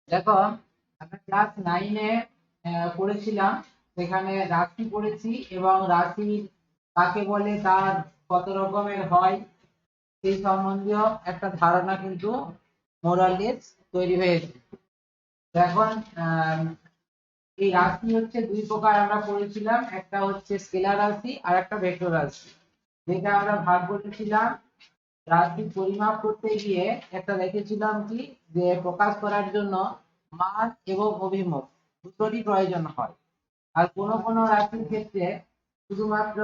দেখো, আমরা ক্লাস 9-এ পড়েছিলাম। সেখানে রাশি পড়েছি এবং রাশি কাকে বলে, তার কত রকমের হয়, সেই সম্বন্ধীয় একটা ধারণা কিন্তু মোরালেস তৈরি হয়েছে। তো এখন আহ, এই রাশি হচ্ছে দুই প্রকার আমরা পড়েছিলাম, একটা হচ্ছে স্কেলার রাশি আর একটা ভেক্টর রাশি। যেটা আমরা ভাগ করেছিলাম রাশি পরিমাপ করতে গিয়ে, একটা দেখেছিলাম কি, যে প্রকাশ করার জন্য মান এবং অভিমুখ দুটোরই প্রয়োজন হয়। আর কোনো কোনো রাশির ক্ষেত্রে শুধুমাত্র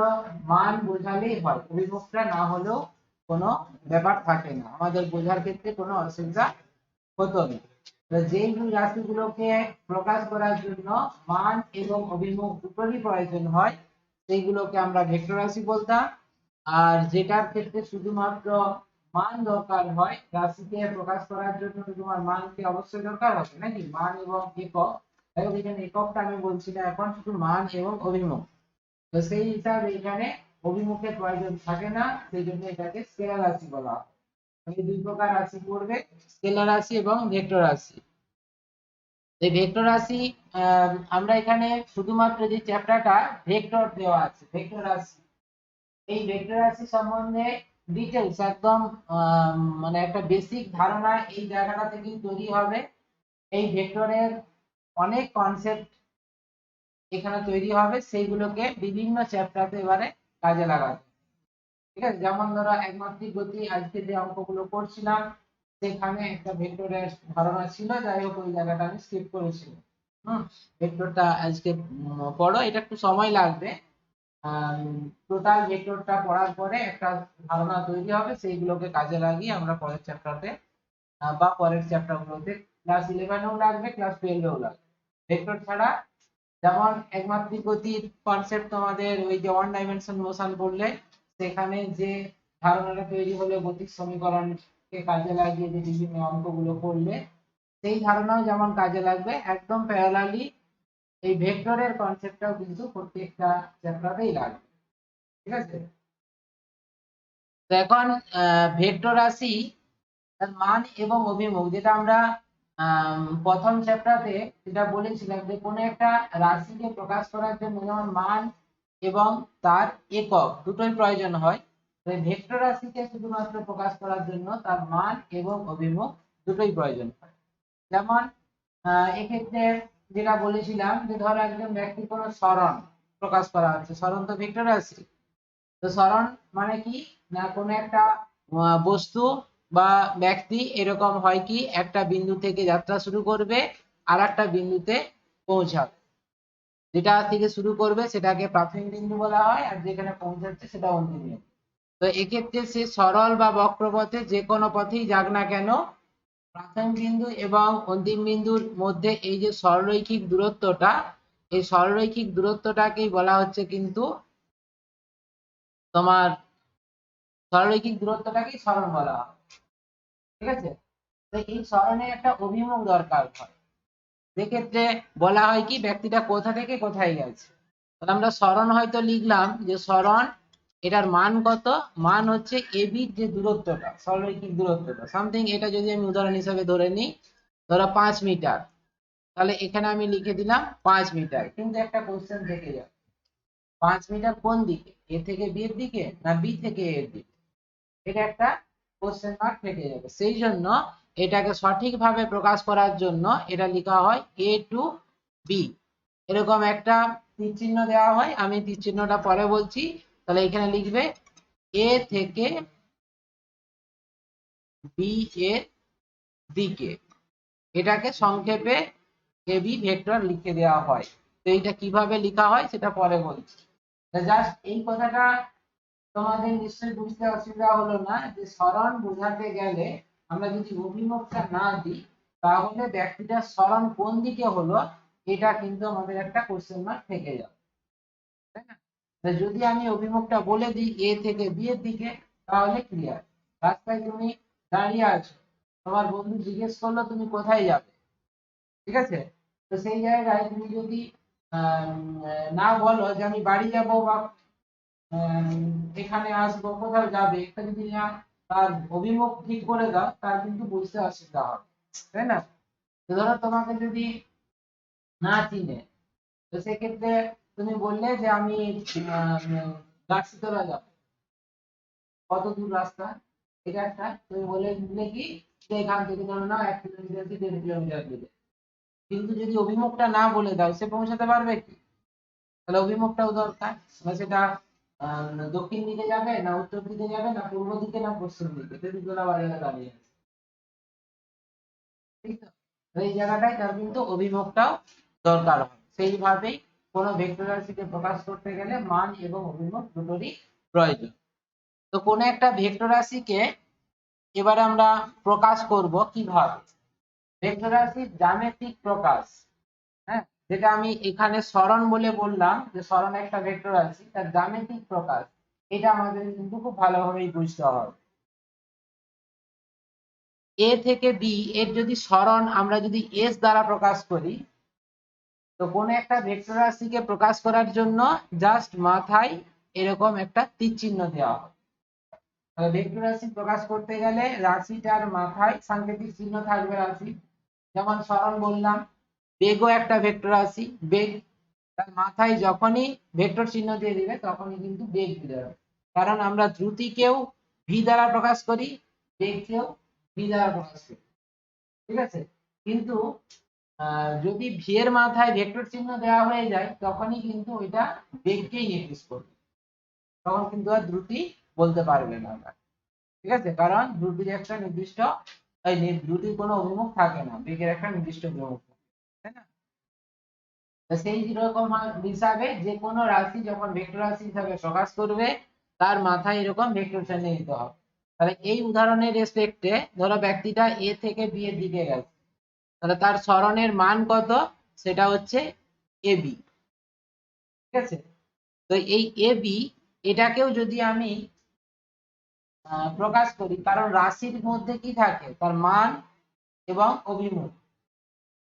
মান বোঝালেই হয়, অভিমুখটা না হলেও কোনো ব্যাপার থাকে না, আমাদের বোঝার ক্ষেত্রে কোনো অসুবিধা হতো না। তো যেই দুই রাশিগুলোকে প্রকাশ করার জন্য মান এবং অভিমুখ দুটোরই প্রয়োজন হয়, সেইগুলোকে আমরা ভেক্টর রাশি বলতাম। আর যেটার ক্ষেত্রে শুধুমাত্র মান দরকার হয়, রাশিকে প্রকাশ করার জন্য তো তোমার মানকে অবশ্যই দরকার হবে নাকি, মান এবং একক। তাই এখানে এককটা আমি বলছি না, এখন শুধু মান এবং অভিমুখ। তো সেই হিসাবে এখানে অভিমুখের প্রয়োজন থাকে না, সেই জন্য এটাকে স্কেলার রাশি বলা হয়। এই দুই প্রকার রাশি পড়বে, স্কেলার রাশি এবং ভেক্টর রাশি। এই ভেক্টর রাশি আমরা এখানে শুধুমাত্র যে চ্যাপ্টারটা ভেক্টর দেওয়া আছে, ভেক্টর রাশি, এই ভেক্টর রাশি সম্বন্ধে ডিটেলস একদম মানে একটা বেসিক ধারণা এই জায়গাটা থেকেই তৈরি হবে। এই ভেক্টরের অনেক কনসেপ্ট এখানে তৈরি হবে, সেইগুলোকে বিভিন্ন চ্যাপ্টারে এবারে কাজে লাগাবে। ঠিক আছে, যেমন ধরো একমাত্রিক গতি, আজকে যে অঙ্কগুলো করছিলাম সেখানে একটা ভেক্টরের ধারণা ছিল, যাই হোক ওই জায়গাটা আমি স্কিপ করেছিলাম। ভেক্টরটা আজকে পড়ো, এটা একটু সময় লাগবে। টোটাল ভেক্টরটা পড়ার পরে একটা ধারণা তৈরি হবে, সেইগুলোকে কাজে লাগিয়ে আমরা পরের চ্যাপ্টারে বা পরের চ্যাপ্টার গুলোতে ক্লাস 11-এও লাগবে, ক্লাস 12-এও লাগবে। ভেক্টর ছাড়া যেমন একমাত্রিক গতির কনসেপ্ট তোমাদের ওই যে ওয়ান ডাইমেনশন মোশন পড়লে সেখানে যে ধারণাটা তৈরি হলো গতির সমীকরণকে কাজে লাগিয়ে যে বিভিন্ন অঙ্কগুলো করলে, সেই ধারণাও যেমন কাজে লাগবে, একদম প্যারালালি এই ভেক্টরের কনসেপ্টটাও কিন্তু প্রত্যেকটা চ্যাপ্টারেই লাগবে। ঠিক আছে, তো এখন ভেক্টর রাশি তার মান এবং অভিমুখ, যেটা আমরা প্রথম চ্যাপ্টারে যেটা বলেছিলাম, যে কোনো একটা রাশিকে প্রকাশ করার জন্য যেমন মান এবং তার একক দুটোই প্রয়োজন হয়, তো ভেক্টর রাশিকে শুধুমাত্র প্রকাশ করার জন্য তার মান এবং অভিমুখ দুটোই প্রয়োজন হয়। যেমন এক্ষেত্রে যেটা বলেছিলাম, যে ধরো একজন ব্যক্তির কোনো সরণ প্রকাশ করা হচ্ছে, সরণ তো ভেক্টর রাশি। তো সরণ মানে কি, না কোনো একটা বস্তু বা ব্যক্তি এরকম হয় কি, একটা বিন্দু থেকে যাত্রা শুরু করবে আর একটা বিন্দুতে পৌঁছাবে। যেটা থেকে শুরু করবে সেটাকে প্রাথমিক বিন্দু বলা হয়, আর যেখানে পৌঁছাচ্ছে সেটা অন্তিম বিন্দু। তো এক্ষেত্রে সে সরল বা বক্রপথে যে কোনো পথেই যাক না কেন, প্রাথমিক বিন্দু এবং অন্তিম বিন্দুর মধ্যে এই যে সরলরৈখিক দূরত্বটা, এই সরলরৈখিক দূরত্বটাকেই বলা হচ্ছে কিন্তু তোমার, সরলরৈখিক দূরত্বটাকেই সরণ বলা হয়। ঠিক আছে, তো এই সরণে একটা অভিমুখ দরকার হয়, সেক্ষেত্রে বলা হয় কি ব্যক্তিটা কোথা থেকে কোথায় গেছে। তাহলে আমরা সরণ হয়তো লিখলাম যে সরণ, এটার মান কত, মান হচ্ছে এবির যে দূরত্বটা, সরলরৈখিক দূরত্বটা সামথিং, এটা যদি আমি উদাহরণ হিসাবে ধরে নিই, ধরো 5 মিটার, তাহলে এখানে আমি লিখে দিলাম 5 মিটার। কিন্তু একটা কোশ্চেন থেকে যাবে, 5 মিটার কোন দিকে, এ থেকে বি এর দিকে না বি থেকে এর দিকে, এটা একটা কোশ্চেন মার্ক থেকে যাবে। সেই জন্য এটাকে সঠিকভাবে প্রকাশ করার জন্য এটা লেখা হয় এ টু বি, এরকম একটা তীর চিহ্ন দেওয়া হয়, আমি তীর চিহ্নটা পরে বলছি। তাহলে এখানে লিখবে এ থেকে বি এর দিকে, এটাকে সংক্ষেপে এবি ভেক্টর লিখে দেওয়া হয়। তো এইটা কিভাবে লেখা হয় সেটা পরে বলছি। জাস্ট এই কথাটা তোমাদের নিশ্চয়ই বুঝতে অসুবিধা হলো না, যে সরণ বোঝাতে গেলে আমরা যদি অভিমুখটা না দিই, তাহলে ব্যক্তিটার সরণ কোন দিকে হলো এটা কিন্তু আমাদের একটা কোশ্চেন মার্ক থেকে যাবে, তাই না? যদি আমি অভিমুখটা বলে দিই এ থেকে বি এর দিকে, তাহলে ক্লিয়ার। রাস্তায় তুমি দাঁড়িয়ে আছো, তোমার বন্ধু জিজ্ঞেস করলো তুমি কোথায় যাবে, ঠিক আছে, তো সেই জায়গায় তুমি যদি না বলো যে আমি বাড়ি যাব বা এখানে আসবো, কোথাও যাবে, একটা যদি না তার অভিমুখ ঠিক করে দাও, তার কিন্তু বুঝতে অসুবিধা হবে, তাই না? ধরো তোমাকে যদি না চিনে, তো সেক্ষেত্রে তুমি বললে যে আমি গাছতলা যাবো, কত দূর রাস্তা, এটা একটা তুমি বলে দিলে কি যে এখান থেকে ধরো না 1 কিলোমিটার কি 1.5 কিলোমিটার দূরে। কিন্তু যদি অভিমুখটা না বলে দাও, সে পৌঁছাতে পারবে কি? তাহলে অভিমুখটাও দরকার। সেটা দক্ষিণ দিকে যাবে না উত্তর দিকে যাবে না পূর্ব দিকে না পশ্চিম দিকে, যদি তোলা বাজারে দাঁড়িয়ে আছে, ঠিক তো? এই জায়গাটায় তার কিন্তু অভিমুখটাও দরকার হয়। সেইভাবেই কোনো ভেক্টর রাশিকে প্রকাশ করতে গেলে মান এবং অভিমুখ দুটোরই প্রয়োজন। তো কোনো একটা ভেক্টর রাশিকে এবারে আমরা প্রকাশ করব কিভাবে? ভেক্টর রাশির জ্যামিতিক প্রকাশ, হ্যাঁ, যেটা আমি এখানে সরণ বলে বললাম যে সরণ একটা ভেক্টর রাশি, তার জ্যামিতিক প্রকাশ, এটা আমাদের কিন্তু খুব ভালোভাবেই বুঝতে হবে। এ থেকে বি এর যদি সরণ আমরা যদি এস দ্বারা প্রকাশ করি, তো কোনো একটা ভেক্টর রাশিকে প্রকাশ করার জন্য জাস্ট মাথায় এরকম একটা তীর চিহ্ন দেওয়া হয়। ভেক্টর রাশি প্রকাশ করতে গেলে রাশিটার মাথায় সাংকেতিক চিহ্ন থাকবে রাশি, যেমন সরণ বললাম, বেগও একটা ভেক্টর রাশি, বেগ তার মাথায় যখনই ভেক্টর চিহ্ন দিয়ে দিবে তখনই কিন্তু বেগ দিতে হবে। কারণ আমরা দ্রুতিকেও ভি দ্বারা প্রকাশ করি, বেগকেও ভি দ্বারা প্রকাশ করি, ঠিক আছে? কিন্তু যদি ভি এর মাথায় ভেক্টর চিহ্ন দেওয়া হয়ে যায় তখনই কিন্তু ওইটা বেগকেই নির্দেশ করবে, তখন কিন্তু আর দ্রুতি বলতে পারবে না আমরা, ঠিক আছে? কারণ দ্রুতির একটা নির্দিষ্ট দ্রুতির কোনো অভিমুখ থাকে না, বেগের একটা নির্দিষ্ট অভিমুখ থাকে, তাই না? সেই রকম হিসাবে যে কোনো রাশি যখন ভেক্টর রাশি হিসাবে প্রকাশ করবে তার মাথায় এরকম ভেক্টর চিহ্ন দিতে হবে। তাহলে এই উদাহরণের রেসপেক্টে ধরো ব্যক্তিটা এ থেকে বি এর দিকে গেছে, তাহলে তার সরণের মান কত? সেটা হচ্ছে এ বি, ঠিক আছে? তো এই এ বি এটাকেও যদি আমি প্রকাশ করি, কারণ রাশির মধ্যে কি থাকে, তার মান এবং অভিমুখ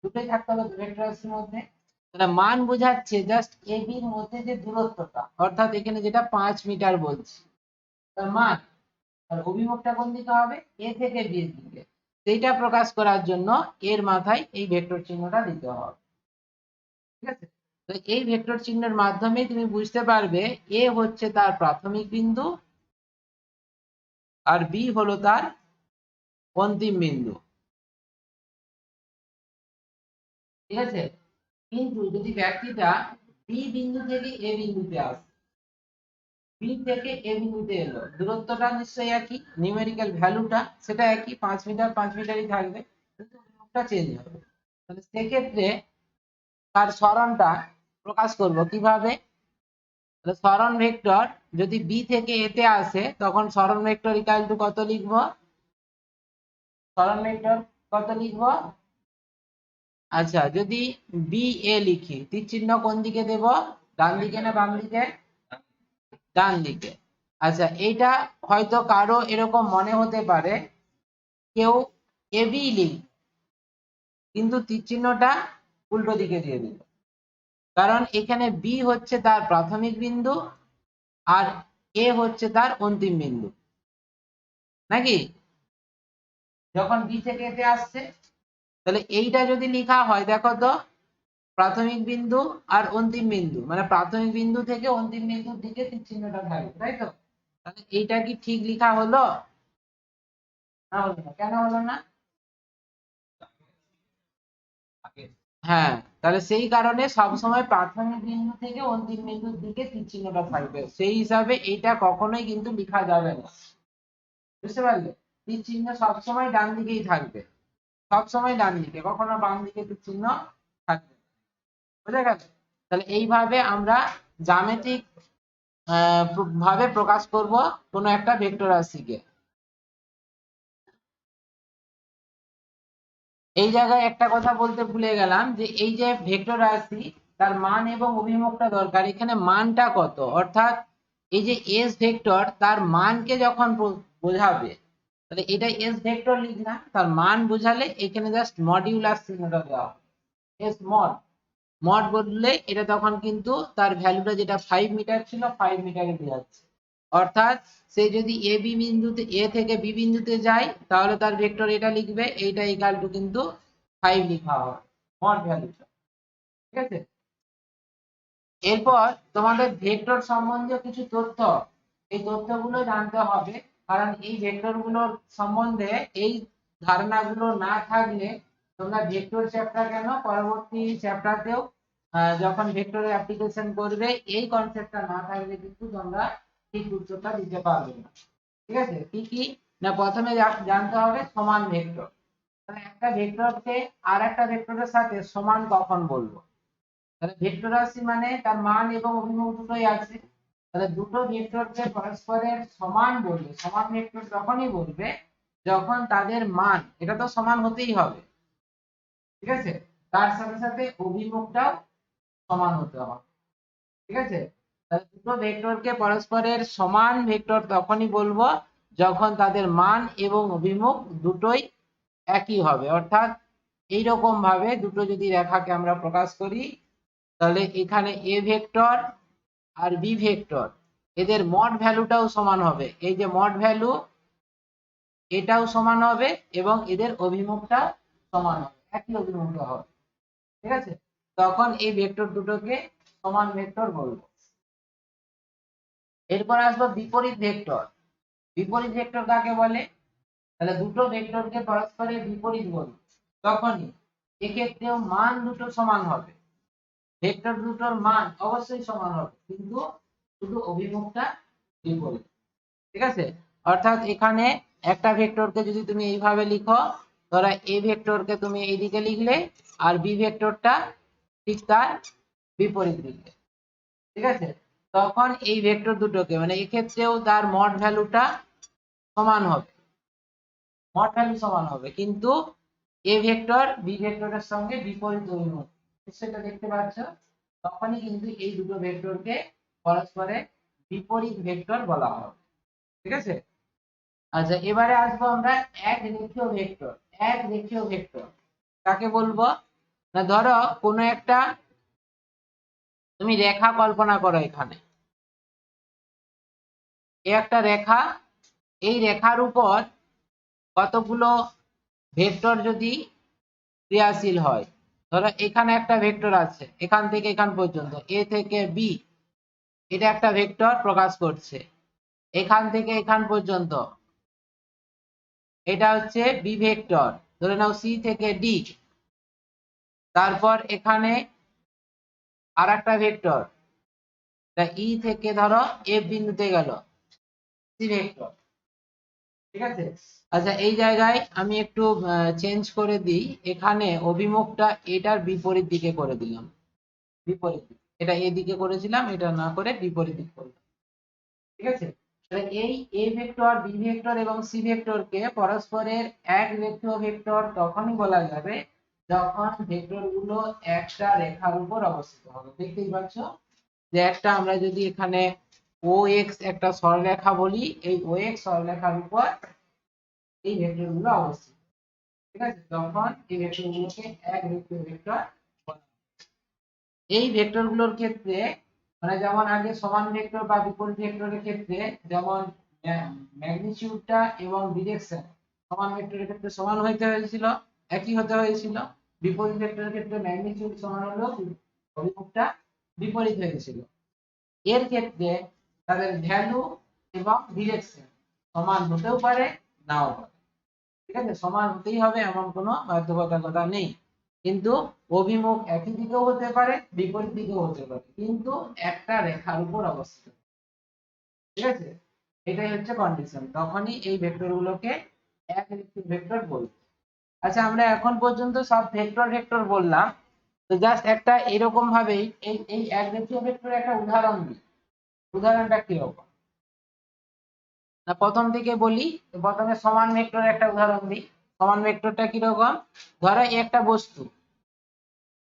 দুটোই থাকতে হবে ভেক্টর রাশির মধ্যে। তাহলে মান বোঝাচ্ছে জাস্ট এ বির মধ্যে যে দূরত্বটা, অর্থাৎ এখানে যেটা 5 মিটার বলছি তার মান, আর অভিমুখটা কোন দিকে হবে, এ থেকে বি এর দিকে, সেইটা প্রকাশ করার জন্য এর মাথায় এই ভেক্টর চিহ্নটা দিতে হবে, ঠিক আছে? তো এই ভেক্টর চিহ্নের মাধ্যমে তুমি বুঝতে পারবে এ হচ্ছে তার প্রাথমিক বিন্দু আর বি হলো তার অন্তিম বিন্দু, ঠিক আছে? কিন্তু যদি ব্যক্তিটা বি বিন্দু থেকে এ বিন্দুতে আসে, বি থেকে এ বিন্দুতে এলো, দূরত্বটা নিশ্চয়ই একই, নিউমেরিক্যাল ভ্যালুটা সেটা একই, 5 মিটার 5 মিটারই থাকবে, কিন্তু অভিমুখটা চেঞ্জ হবে। তাহলে সেক্ষেত্রে তার সরণটা প্রকাশ করব কিভাবে? তাহলে সরণ ভেক্টর যদি বি থেকে এ তে আসে তখন সরণ ভেক্টর ইকুয়াল টু কত লিখবো? সরণ ভেক্টর কত লিখবো? আচ্ছা, যদি বি এ লিখি, তীর চিহ্ন কোন দিকে দেব, ডান দিকে না বাম দিকে? ডান দিকে। আচ্ছা, এইটা হয়তো কারো এরকম মনে হতে পারে কেউ এ বি লিখ, কিন্তু তীর চিহ্নটা উল্টো দিকে দিয়ে দিল, কারণ এখানে বি হচ্ছে তার প্রাথমিক বিন্দু আর এ হচ্ছে তার অন্তিম বিন্দু, নাকি? যখন বি থেকে এতে আসছে, তাহলে এইটা যদি লেখা হয়, দেখো তো, প্রাথমিক বিন্দু আর অন্তিম বিন্দু, মানে প্রাথমিক বিন্দু থেকে অন্তিম বিন্দুর দিকে তীর চিহ্নটা থাকবে, তাই তো? তাহলে এইটা কি ঠিক লেখা হলো? না হলো না, কেন হলো না? হ্যাঁ, তাহলে সেই কারণে সবসময় প্রাথমিক বিন্দু থেকে অন্তিম বিন্দুর দিকে তীর চিহ্নটা থাকবে, সেই হিসাবে এইটা কখনোই কিন্তু লেখা যাবে না, বুঝতে পারলে? তীর চিহ্ন সবসময় ডান দিকেই থাকবে, সবসময় ডান দিকে, কখনো বাম দিকে তীর চিহ্ন থাকবে, বুঝা গেল? তাহলে এইভাবে আমরা জ্যামিতিক ভাবে প্রকাশ করব কোনো একটা ভেক্টর রাশিকে। এই জায়গায় একটা কথা বলতে ভুলে গেলাম যে এই যে ভেক্টর রাশি, তার মান এবং অভিমুখটা দরকার। এখানে মানটা কত, অর্থাৎ এই যে এস ভেক্টর তার মানকে যখন বোঝাবে, তাহলে এটা এস ভেক্টর লিখলাম, তার মান বোঝালে এখানে জাস্ট মডিউলাস চিহ্নটা দেওয়া হবে, এস মড, মড বললে এটা তখন কিন্তু তার ভ্যালুটা যেটা 5 মিটার ছিল 5 মিটারে বোঝাচ্ছে। অর্থাৎ সে যদি এ বি বিন্দুতে, এ থেকে বি বিন্দুতে যায়, তাহলে তার ভেক্টর এটা লিখবে, এইটা ইকুয়াল টু কিন্তু 5 লেখা হবে মড ভ্যালুটা। ঠিক আছে, এরপর তোমাদের ভেক্টর সম্বন্ধীয় কিছু তথ্য, এই তথ্যগুলো জানতে হবে, কারণ এই ভেক্টর গুলোর সম্বন্ধে এই ধারণাগুলো না থাকলে তোমরা ভেক্টর চ্যাপ্টার কেন পরবর্তী চ্যাপ্টারতেও যখন ভেক্টরের অ্যাপ্লিকেশন করবে এই কনসেপ্টটা না থাকলে কিন্তু তোমরা ঠিক উত্তরটা দিতে পারবে না। ঠিক আছে, কি কি না, প্রথমে জানতে হবে সমান ভেক্টর। তাহলে একটা ভেক্টরকে আর একটা ভেক্টরের সাথে সমান কখন বলবো? তাহলে ভেক্টর রাশি মানে তার মান এবং অভিমুখ দুটোই আছে। তাহলে দুটো ভেক্টরকে পরস্পরের সমান বলবে, সমান ভেক্টর তখনই বলবে যখন তাদের মান, এটা তো সমান হতেই হবে, ঠিক আছে, তার সাথে সাথে অভিমুখটাও সমান হতে হবে। ঠিক আছে, তাহলে দুটো ভেক্টরকে পরস্পরের সমান ভেক্টর তখনই বলবো যখন তাদের মান এবং অভিমুখ দুটোই একই হবে। অর্থাৎ এইরকম ভাবে দুটো যদি রেখাকে আমরা প্রকাশ করি, তাহলে এখানে এ ভেক্টর আর বি ভেক্টর, এদের মড ভ্যালুটাও সমান হবে। এই যে মড ভ্যালু, এটাও সমান হবে এবং এদের অভিমুখটা সমান হবে, একই অভিমুখ হবে। ঠিক আছে, তখন এই ভেক্টর দুটোকে সমান ভেক্টর বলবো। এরপর আসবো বিপরীত ভেক্টর। বিপরীত ভেক্টর কাকে বলে? তাহলে দুটো ভেক্টরকে পরস্পরের বিপরীত বলবো তখনই এক্ষেত্রেও মান দুটো সমান হবে, ভেক্টর দুটোর মান অবশ্যই সমান হবে, কিন্তু শুধু অভিমুখটা বিপরীত। ঠিক আছে, অর্থাৎ এখানে একটা ভেক্টরকে যদি তুমি এইভাবে লিখো, ধরো এ ভেক্টরকে তুমি এইদিকে লিখলে আর বি ভেক্টরটা ঠিক তার বিপরীত দিকে। ঠিক আছে, তখন এই ভেক্টর দুটোকে মানে এক্ষেত্রেও তার মড ভ্যালুটা সমান হবে, মড ভ্যালু সমান হবে, কিন্তু এ ভেক্টর বি ভেক্টরের সঙ্গে বিপরীত অভিমুখ, সেটা দেখতে পাচ্ছ, তখনই কিন্তু এই দুটো ভেক্টরকে পরস্পরের বিপরীত ভেক্টর বলা হবে। ঠিক আছে, আচ্ছা এবারে আসবো আমরা এক রেখীয় ভেক্টর। এক রেখীয় ভেক্টর কাকে বলবো? না ধরো কোনো একটা তুমি রেখা কল্পনা করো, এখানে একটা রেখা, এই রেখার উপর কতগুলো ভেক্টর যদি ক্রিয়াশীল হয়, ধরো এখানে একটা ভেক্টর আছে এখান থেকে এখান পর্যন্ত, এ থেকে বি, এটা একটা ভেক্টর প্রকাশ করছে, এখান থেকে এখান পর্যন্ত এটা হচ্ছে বি ভেক্টর, ধরে নাও সি থেকে ডি, তারপর এখানে আর একটা ভেক্টর, ই থেকে ধরো এফ বিন্দুতে গেল, সি ভেক্টর। ঠিক আছে, আচ্ছা এই জায়গায় আমি একটু চেঞ্জ করে দিই, এখানে অভিমুখটা এটার বিপরীত দিকে করে দিলাম, বিপরীত দিক, এটা এদিকে করেছিলাম, এটা না করে বিপরীত দিক করলাম। ঠিক আছে, তাহলে এই এ ভেক্টর বি ভেক্টর এবং সি ভেক্টরকে পরস্পরের এক রেখীয় ভেক্টর তখনই বলা যাবে যখন ভেক্টর গুলো একটা রেখার উপর অবস্থিত হবে। দেখতেই পাচ্ছ যে একটা আমরা যদি এখানে ও এক্স একটা সরলরেখা বলি, এই ও এক্স সরলরেখার উপর এই ভেক্টর গুলো অবস্থিত। ঠিক আছে, তখন এই ভেক্টর গুলোকে এক রেখীয় ভেক্টর বলা হয়। এই ভেক্টর গুলোর ক্ষেত্রে মানে যেমন আগে সমান ভেক্টর বা বিপরীত ভেক্টরের ক্ষেত্রে যেমন ম্যাগনিটিউডটা এবং ডিরেকশন সমান ভেক্টরের ক্ষেত্রে সমান হতে হয়েছিল, একই হতে হয়েছিল, বিপরীত ভেক্টরের ক্ষেত্রে ম্যাগনিটিউড সমান হলেও অভিমুখটা বিপরীত হয়েছিল। এর ক্ষেত্রে তাদের ভ্যালু এবং ডিরেকশন সমান হতেও পারে, নাও পারে। ঠিক আছে, সমান হতেই হবে এমন কোনো বাধ্যবাধকতা নেই, কিন্তু অভিমুখ একই দিকেও হতে পারে বিপরীত দিকেও হতে পারে, কিন্তু একটা রেখার উপর অবস্থিত। ঠিক আছে, এটাই হচ্ছে কন্ডিশন, তখনই এই ভেক্টর গুলোকে এক রেখীয় ভেক্টর বলবো। আচ্ছা আমরা এখন পর্যন্ত সব ভেক্টর ভেক্টর বললাম, তো জাস্ট একটা এরকম ভাবেই এই এই এক রেখীয় ভেক্টরের একটা উদাহরণ দিই। উদাহরণটা কিরকম না, প্রথম থেকে বলি, প্রথমে সমান ভেক্টরের একটা উদাহরণ দিই। সমান ভেক্টরটা কিরকম? ধরো একটা বস্তু,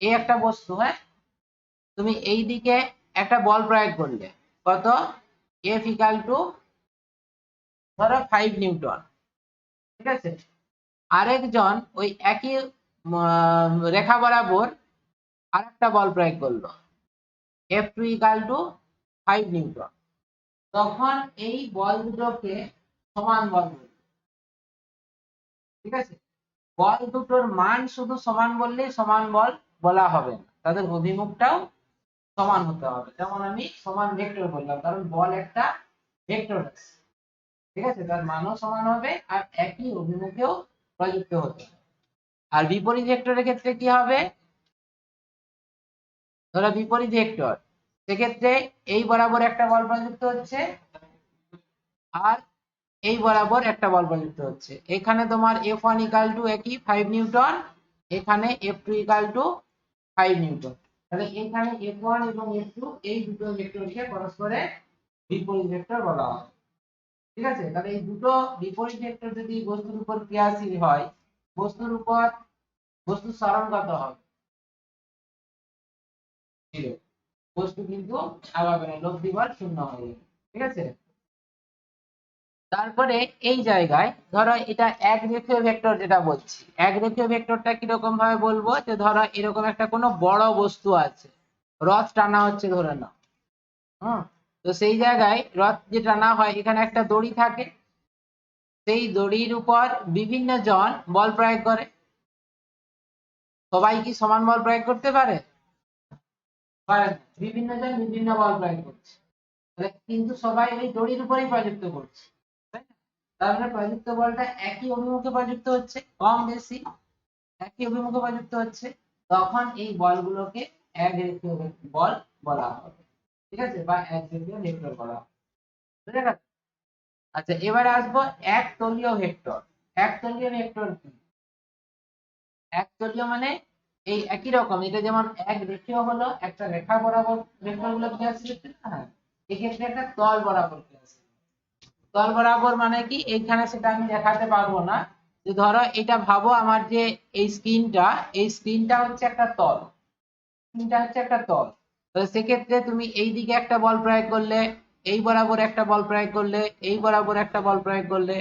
এই একটা বস্তু, হ্যাঁ, তুমি এই দিকে একটা বল প্রয়োগ করলে, কত, এফ ইকাল টু ধরো 5 নিউটন। ঠিক আছে, আরেকজন ওই একই রেখা বরাবর আরেকটা বল প্রয়োগ করলো, F two equal to 5 newton. তখন এই বল দুটোকে সমান বল বলবো। ঠিক আছে, বল দুটোর মান শুধু সমান বললেই সমান বল বলা হবে না, তাদের অভিমুখটাও সমান হতে হবে। যেমন আমি সমান ভেক্টর বললাম, কারণ বল একটা ভেক্টর আছে, ঠিক আছে, তার মানও সমান হবে আর একই অভিমুখেও প্রযুক্ত হতে হবে। আর বিপরীত ভেক্টরের ক্ষেত্রে কি হবে, ধরো বিপরীত ভেক্টর, সেক্ষেত্রে এই বরাবর একটা বল প্রযুক্ত হচ্ছে আর এই বরাবর একটা বল প্রযুক্ত হচ্ছে। এখানে তোমার F1 ইকাল টু একই 5 নিউটন, এখানে F2 ইকাল টু 5 নিউটন। তাহলে এখানে F1 এবং F2 এই দুটো ভেক্টরকে পরস্পরের বিপরীত ভেক্টর বলা হয়। ঠিক আছে, তাহলে এই দুটো বিপরীত ভেক্টর যদি বস্তুর উপর ক্রিয়াশীল হয়, বস্তুর উপর বস্তুর সরণ কত হবে, 0। বস্তু কিন্তু আগাবে না, লব্ধি বল 0 হয়ে যাবে। ঠিক আছে, তারপরে এই জায়গায় ধরো এটা এক রেখীয় ভেক্টর, যেটা বলছি এক রেখীয় ভেক্টরটা কিরকম ভাবে বলবো, যে ধরো এরকম একটা কোনো বড় বস্তু আছে, রথ টানা হচ্ছে ধরে নাও। হুম, তো সেই জায়গায় রথ যে টানা হয়, এখানে একটা দড়ি থাকে, সেই দড়ির উপর বিভিন্ন জন বল প্রয়োগ করে। সবাই কি সমান বল প্রয়োগ করতে পারে? পারে না। বিভিন্ন জন বিভিন্ন বল প্রয়োগ করছে, কিন্তু সবাই ওই দড়ির উপরেই প্রযুক্ত করছে, তাই না? তার মানে প্রযুক্ত বলটা একই অভিমুখে প্রযুক্ত হচ্ছে, কম বেশি একই অভিমুখে প্রযুক্ত হচ্ছে, তখন এই বলগুলোকে এক রেখীয় বল বলা হবে। ঠিক আছে, বা এক রেখীয় ভেক্টর বলা হবে। বুঝে গেল? আচ্ছা, এবারে আসবো একতলীয় ভেক্টর। একতলীয় ভেক্টর কি? একতলীয় মানে এই একই রকম, এটা যেমন এক রেখীয় হলো একটা রেখা বরাবর ভেক্টর গুলো কি আছে দেখতে না, হ্যাঁ, এক্ষেত্রে একটা তল বরাবর কি আছে। তল বরাবর মানে কি, এইখানে সেটা আমি দেখাতে পারবো না, যে ধরো এটা ভাবো আমার যে এই স্ক্রিনটা, এই স্ক্রিনটা হচ্ছে একটা তল, স্ক্রিনটা হচ্ছে একটা তল। তো সেক্ষেত্রে তুমি এই দিকে একটা বল প্রয়োগ করলে, এই বরাবর একটা বল প্রয়োগ করলে, এই বরাবর একটা বল প্রয়োগ করলে,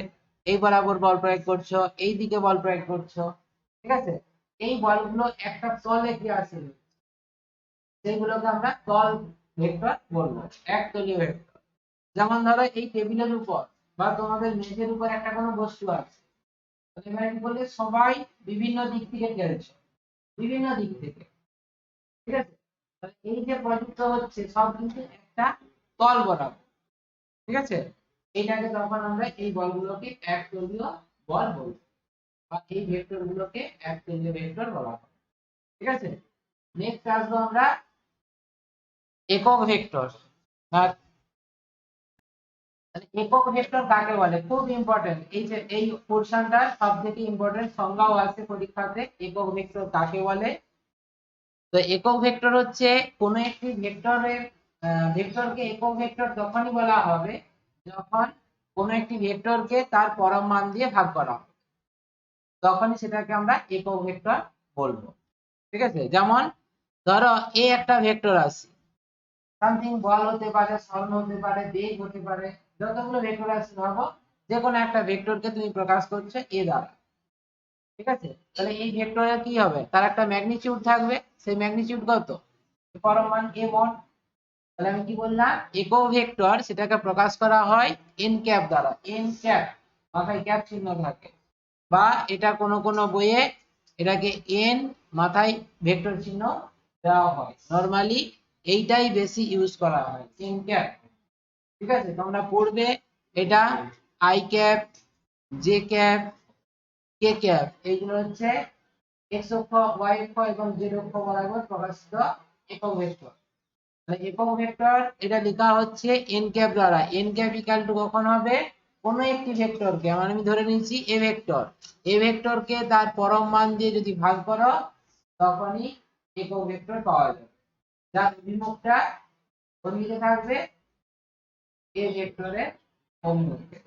এই বরাবর বল প্রয়োগ করছো, এই দিকে বল প্রয়োগ করছো, ঠিক আছে, এই বলগুলো একটা তলে কি আছে, সেইগুলোকে আমরা তল ভেক্টর বলবো, একতলীয় ভেক্টর। যেমন ধরো এই টেবিলের উপর বা তোমাদের মেঝের উপর একটা কোনো বস্তু আছে, এবারে কি বললে সবাই বিভিন্ন দিক থেকে খেলছে, বিভিন্ন দিক থেকে, ঠিক আছে, তাহলে এই যে প্রযুক্ত হচ্ছে সব কিন্তু একটা তল বরাবর। ঠিক আছে, এইটাকে তখন আমরা এই বলগুলোকে একতলীয় বল বলবো, বা এই ভেক্টর গুলোকে একতলীয় ভেক্টর বলা হয়। ঠিক আছে, নেক্সট আসবো আমরা একক ভেক্টর। আর একক ভেক্টর কাকে বলে, খুব ইম্পর্টেন্ট, এই যে এই পোরশনটা সবথেকে ইম্পর্টেন্ট, সংজ্ঞাও আছে পরীক্ষাতে, একক ভেক্টর কাকে বলে। তো একক ভেক্টর হচ্ছে কোন একটি ভেক্টরের ভেক্টরকে একক ভেক্টর তখনই বলা হবে যখন কোন একটি ভেক্টরকে তার পরম মান দিয়ে ভাগ করা হবে, তখনই সেটাকে আমরা একক ভেক্টর বলবো। ঠিক আছে, যেমন ধরো এ একটা ভেক্টর আছে, সামথিং বল হতে পারে, স্বর্ণ হতে পারে, বেগ হতে পারে, যতগুলো ভেক্টর আছে ভাবো, যে কোনো একটা ভেক্টরকে তুমি প্রকাশ করছো এ দ্বারা। ঠিক আছে, তাহলে এই ভেক্টরের কি হবে, তার একটা ম্যাগনিটিউড থাকবে, সেই ম্যাগনিটিউড কত, পরম মান a মড। তাহলে আমি কি বললাম, একক ভেক্টর সেটাকে প্রকাশ করা হয় এন ক্যাপ দ্বারা, এন ক্যাপ মাথায় ক্যাপ চিহ্ন থাকে, বা এটা কোন কোন বইয়ে এটাকে এন মাথায় ভেক্টর চিহ্ন দেওয়া হয়, নরমালি এইটাই বেশি ইউজ করা হয়, এন ক্যাপ। ঠিক আছে, তোমরা পড়বে এটা I cap, J cap, K cap, এইগুলো হচ্ছে এক্স অক্ষ, ওয়াই অক্ষ এবং জেড অক্ষ বরাবর প্রকাশিত একক ভেক্টর। একক ভেক্টর এটা লেখা হচ্ছে এন ক্যাপ দ্বারা, এন ক্যাপ ইকুয়াল টু কখন হবে, কোন একটি ভেক্টরকে, মানে আমি ধরে নিয়েছি এ ভেক্টর, এ ভেক্টরকে তার পরম মান দিয়ে যদি ভাগ করো, তখনই একক ভেক্টর পাওয়া যাবে, যার অভিমুখটা কোন দিকে থাকবে, এ ভেক্টরের অভিমুখে।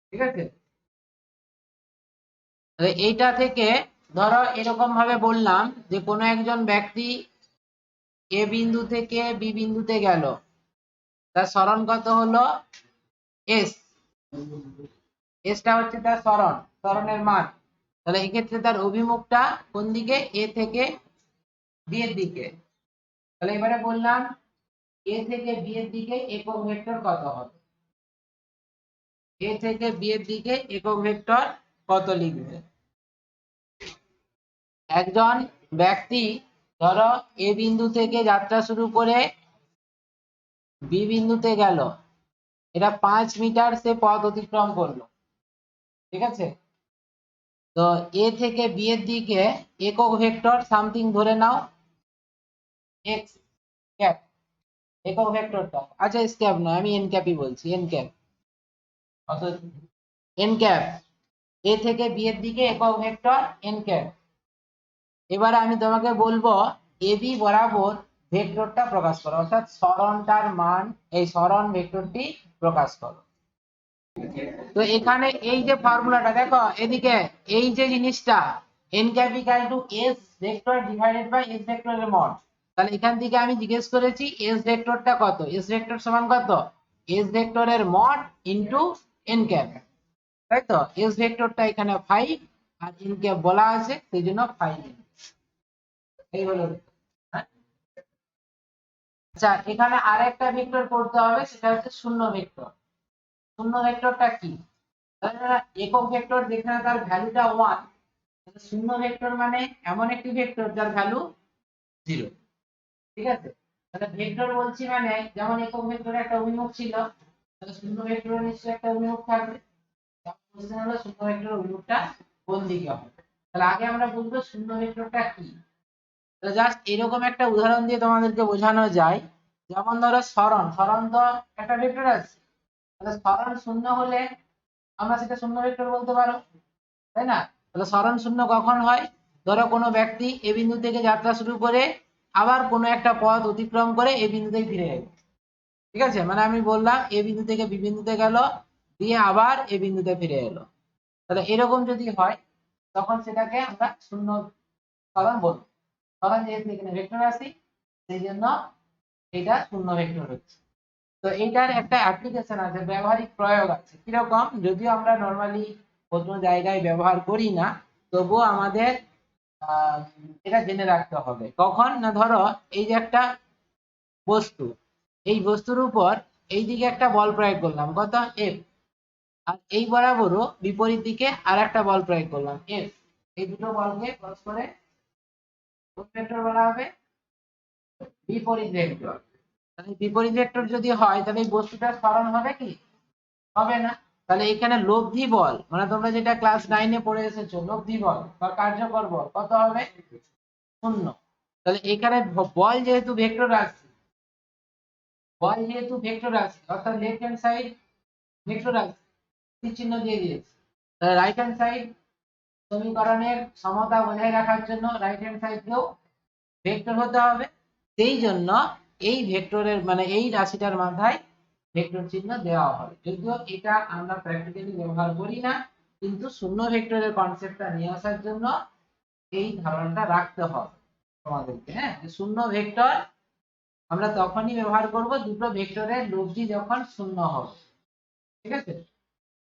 ঠিক আছে, তাহলে এইটা থেকে ধরো এরকম ভাবে বললাম যে কোনো একজন ব্যক্তি এ বিন্দু থেকে বি বিন্দুতে গেল, তার সরণ কত হলো এস, এসটা হচ্ছে তার সরণ, সরণের মান। তাহলে এক্ষেত্রে তার অভিমুখটা কোন দিকে, এ থেকে বি এর দিকে। তাহলে এবারে বললাম এ থেকে বি এর দিকে একক ভেক্টর কত হবে, এ থেকে বি এর দিকে একক ভেক্টর কত লিখবে, একজন ব্যক্তি ধরো এ বিন্দু থেকে যাত্রা শুরু করে বি বিন্দুতে গেল, এটা 5 মিটার সে পথ অতিক্রম করলো, ঠিক আছে। তো এ থেকে বি এর দিকে একক ভেক্টর সামথিং ধরে নাও এক্স ক্যাপ, একক ভেক্টরটা, আচ্ছা এস ক্যাপ নয়, আমি এন ক্যাপই বলছি, এন ক্যাপ, অর্থাৎ এন ক্যাপ, এ থেকে বি এর দিকে একক ভেক্টর এন ক্যাপ। এবারে আমি তোমাকে বলবো এ বি বরাবর ভেক্টরটা প্রকাশ করো, অর্থাৎ সরণটার মান, এই সরণ ভেক্টরটি প্রকাশ করো। তো এখানে এই যে ফর্মুলাটা দেখো এদিকে, এই যে জিনিসটা n capital to s vector divided by s ভেক্টরের মড, তাহলে এখান থেকে আমি জিজ্ঞেস করেছি s ভেক্টরটা কত, s ভেক্টর সমান কত, s ভেক্টরের মড ইনটু n ক্যাপ, তাই তো। s ভেক্টরটা এখানে 5 আর n ক্যাপ বলা আছে সেইজন্য 5, এই হলো। হ্যাঁ? আচ্ছা এখানে আরেকটা ভেক্টর করতে হবে, সেটা হচ্ছে শূন্য ভেক্টর। শূন্য ভেক্টরটা কি, একক ভেক্টর যেখানে তার ভ্যালুটা 1, শূন্য ভেক্টর মানে এমন একটি ভেক্টর যার ভ্যালু 0, ঠিক আছে। তাহলে ভেক্টর বলছি মানে যেমন একক ভেক্টরে একটা অভিমুখ ছিল, তাহলে শূন্য ভেক্টরে নিশ্চয়ই একটা অভিমুখ থাকবে। প্রশ্ন হলো শূন্য ভেক্টরের অভিমুখটা কোন দিকে হবে। তাহলে আগে আমরা বুঝবো শূন্য ভেক্টরটা কি। তাহলে জাস্ট এরকম একটা উদাহরণ দিয়ে তোমাদেরকে বোঝানো যায়, যেমন ধরো সরণ, সরণ তো একটা ভেক্টর আছে, তাহলে সরণ শূন্য হলে আমরা সেটা শূন্য ভেক্টর বলতে পারো, তাই না। তাহলে সরণ শূন্য কখন হয়, ধরো কোনো ব্যক্তি এ বিন্দু থেকে যাত্রা শুরু করে আবার কোনো একটা পথ অতিক্রম করে এ বিন্দুতেই ফিরে এলো, ঠিক আছে। মানে আমি বললাম এ বিন্দু থেকে বি বিন্দুতে গেল, দিয়ে আবার এ বিন্দুতে ফিরে এলো, তাহলে এরকম যদি হয় তখন সেটাকে আমরা শূন্য সরণ বলবো। সরণ যেহেতু এখানে ভেক্টর আছে সেই জন্য এটা শূন্য ভেক্টর হচ্ছে। তো এইটার একটা অ্যাপ্লিকেশন আছে, ব্যবহারিক প্রয়োগ আছে, কিরকম, যদিও আমরা নর্মালি কোনো জায়গায় ব্যবহার করি না, তবুও আমাদের এটা জেনে রাখতে হবে। কখন না, ধরো এই যে একটা বস্তু, এই বস্তুর উপর এই দিকে একটা বল প্রয়োগ করলাম কত এফ, আর এই বরাবরও বিপরীত দিকে আর একটা বল প্রয়োগ করলাম এফ, এই দুটো বলকে পরস্পরে কোন ভেক্টর বলা হবে, বিপরীত ভেক্টর। তাহলে বিপরীত ভেক্টর যদি হয় তাহলে এই বস্তুটার সরণ হবে কি, হবে না। তাহলে এখানে লব্ধি বল, মানে তোমরা যেটা ক্লাস 9-এ পড়ে এসেছো, লব্ধি বল বা কার্যকর বল কত হবে, 0। তাহলে এখানে বল যেহেতু ভেক্টর রাশি, বল যেহেতু ভেক্টর রাশি, অর্থাৎ লেফট হ্যান্ড সাইড ভেক্টর রাশি, তীর চিহ্ন দিয়ে দিয়েছি। তাহলে রাইট হ্যান্ড সাইড সমীকরণের সমতা বজায় রাখার জন্য রাইট হ্যান্ড সাইডকেও ভেক্টর হতে হবে, সেই জন্য এই ভেক্টরের মানে এই রাশিটার মাথায় ভেক্টর চিহ্ন দেওয়া হয়। যদিও এটা আমরা প্র্যাকটিক্যালি ব্যবহার করি না, কিন্তু শূন্য ভেক্টরের কনসেপ্টটা নিয়ে আসার জন্য এই ধারণাটা রাখতে হবে তোমাদেরকে। হ্যাঁ, যে শূন্য ভেক্টর আমরা তখনই ব্যবহার করব দুটো ভেক্টরের লব্ধি যখন শূন্য হবে, ঠিক আছে।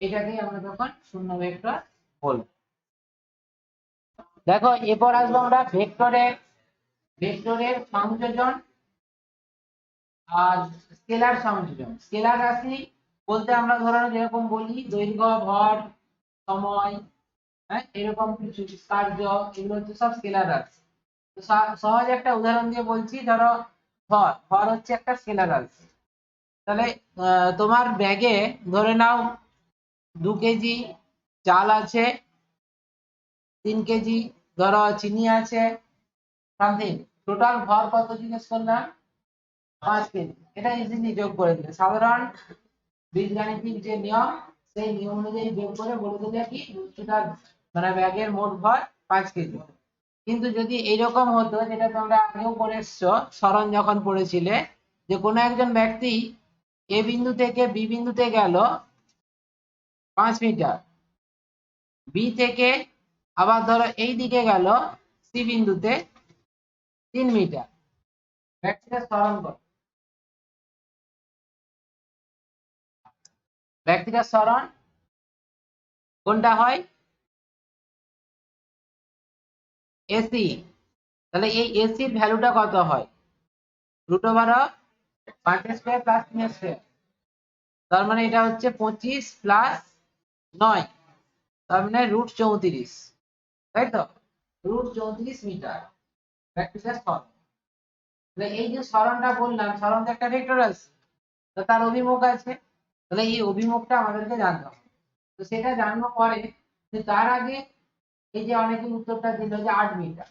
এটাকেই আমরা তখন শূন্য ভেক্টর বলবো। দেখো এরপর আসবো আমরা ভেক্টরের সংযোজন আর স্কেলার সংযোজন। স্কেলার রাশি বলতে আমরা ধরো যেরকম বলি দৈর্ঘ্য, ভর, সময়, হ্যাঁ এরকম কিছু কার্য, এগুলো হচ্ছে সব স্কেলার রাশি। তো সহজ একটা উদাহরণ দিয়ে বলছি, ধরো ভর, ভর হচ্ছে একটা স্কেলার রাশি। তাহলে তোমার ব্যাগে ধরে নাও 2 কেজি চাল আছে, 3 কেজি ধরো চিনি আছে, সামথিং টোটাল ভর কত জিজ্ঞেস করলাম, 5 কেজি। এটা ইজিলি যোগ করে দিলে, সাধারণ বীজগাণিতিক যে নিয়ম সেই নিয়ম অনুযায়ী যোগ করে বলে দিলে কি বস্তুটার মানে ব্যাগের মোট ভর 5 কেজি। কিন্তু যদি এইরকম হতো, যেটা তোমরা আগেও করে এসছো সরণ যখন পড়েছিলে, যে কোনো একজন ব্যক্তি এ বিন্দু থেকে বি বিন্দুতে গেল 5 মিটার, বি থেকে আবার ধরো এই দিকে গেল সি বিন্দুতে 3 মিটার, ব্যক্তিটার সরণ কত, ব্যক্তিটার সরণ কোনটা হয়, এসি। তাহলে এই এসির ভ্যালুটা কত হয়, √5² প্লাস 3², তার মানে এটা হচ্ছে 25 প্লাস 9, তার মানে √34, তাই তো। √34 মিটার। প্র্যাকটিসের সরণ, তাহলে এই যে সরণটা বললাম, সরণ তো একটা ভেক্টর আছে, তো তার অভিমুখ আছে, তাহলে এই অভিমুখটা আমাদেরকে জানতে হবে। তো সেটা জানবো পরে, যে তার আগে এই যে অনেকে উত্তরটা দিল যে 8 মিটার।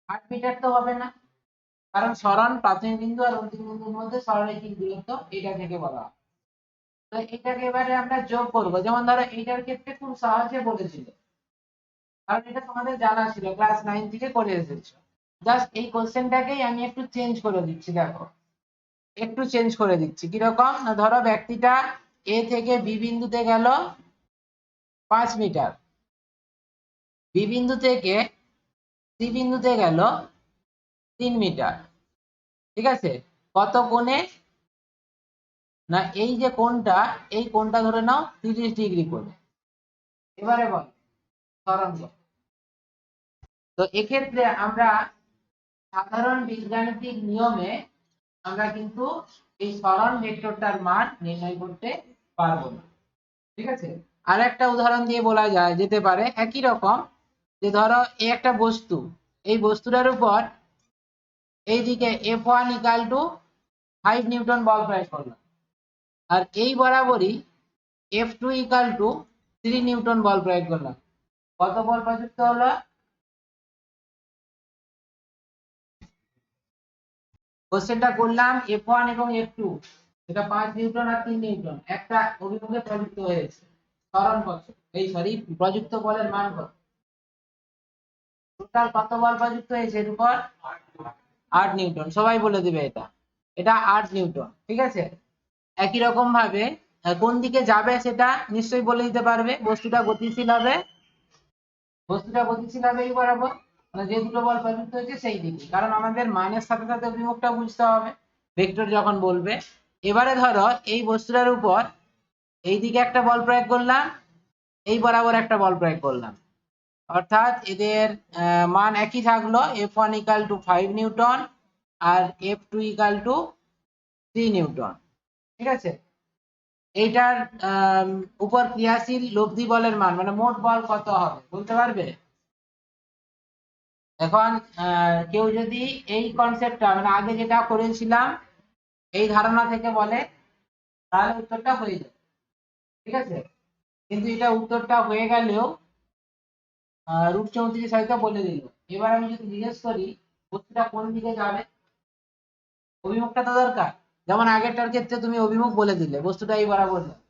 8 মিটার তো হবে না, কারণ সরণ প্রাথমিক বিন্দু আর অন্তিম বিন্দুর মধ্যে সরলরেখিক দূরত্ব এটা থেকে বলা হয়। তো এটাকে এবারে আমরা যোগ করব, যেমন ধরো এইটার ক্ষেত্রে খুব সহজে বলেছিল, কারণ এটা তোমাদের জানা ছিল, ক্লাস 9 থেকে করে এসেছো। জাস্ট এই কোশ্চেনটাকেই আমি একটু চেঞ্জ করে দিচ্ছি, দেখো একটু চেঞ্জ করে দিচ্ছি। কিরকম না, ধরো ব্যক্তিটা এ থেকে বি বিন্দুতে গেল 5 মিটার, বি বিন্দু থেকে সি বিন্দুতে গেল 3 মিটার, ঠিক আছে? কত কোণে? না এই যে কোণটা, এই কোণটা ধরে নাও 30 ডিগ্রি কোণে। এবারে বল সরণ কত? তো এক্ষেত্রে আমরা সাধারণ বীজগাণিতিক নিয়মে আমরা কিন্তু এই সরণ ভেক্টরটার মান নির্ণয় করতে পারবো না, ঠিক আছে? আর একটা উদাহরণ দিয়ে বলা যায় যেতে পারে একই রকম, যে ধরো এই একটা বস্তু, এই বস্তুটার উপর এইদিকে F1 = 5 নিউটন বল প্রয়োগ করলাম, আর এই বরাবরই F2 = 3 নিউটন বল প্রয়োগ করলাম। কত বল প্রযুক্ত হলো? কোশ্চেনটা করলাম F1 এবং F2, এটা 5 নিউটন আর 3 নিউটন একটা অভিমুখে প্রযুক্ত হয়েছে। ত্বরণ কত, এই সরি প্রযুক্ত বলের মান কত? টোটাল কত বল প্রযুক্ত হয়েছে এর উপর? 8 নিউটন। সবাই বলে দিবে এটা, এটা 8 নিউটন, ঠিক আছে? একই রকম ভাবে কোন দিকে যাবে সেটা নিশ্চয়ই বলে দিতে পারবে। বস্তুটা গতিশীল হবে, বস্তুটা গতিশীল হবে এই বরাবর, মানে যে দুটো বল প্রযুক্ত হয়েছে সেই দিকে, কারণ আমাদের মানের সাথে সাথে অভিমুখটা বুঝতে হবে ভেক্টর যখন বলবে। এবারে ধরো এই বস্তুটার উপর এইদিকে একটা বল প্রয়োগ করলাম, এই বরাবর একটা বল প্রয়োগ করলাম, অর্থাৎ এদের মান একই থাকলো। F1 = 5 নিউটন আর F2 = 3 নিউটন, ঠিক আছে? এইটার উপর ক্রিয়াশীল লব্ধি বলের মান, মানে মোট বল কত হবে বলতে পারবে? এখন কেউ যদি এই কনসেপ্টটা মানে আগে যেটা করেছিলাম এই ধারণা থেকে বলে, তাহলে উত্তরটা হয়ে যাবে, ঠিক আছে? কিন্তু এটা উত্তরটা হয়ে গেলেও √34 হয়তো বলে দিল। এবার আমি যদি জিজ্ঞেস করি বস্তুটা কোন দিকে যাবে, অভিমুখটা তো দরকার। যেমন আগেরটার ক্ষেত্রে তুমি অভিমুখ বলে দিলে, বস্তুটা এই বরাবর যাবে।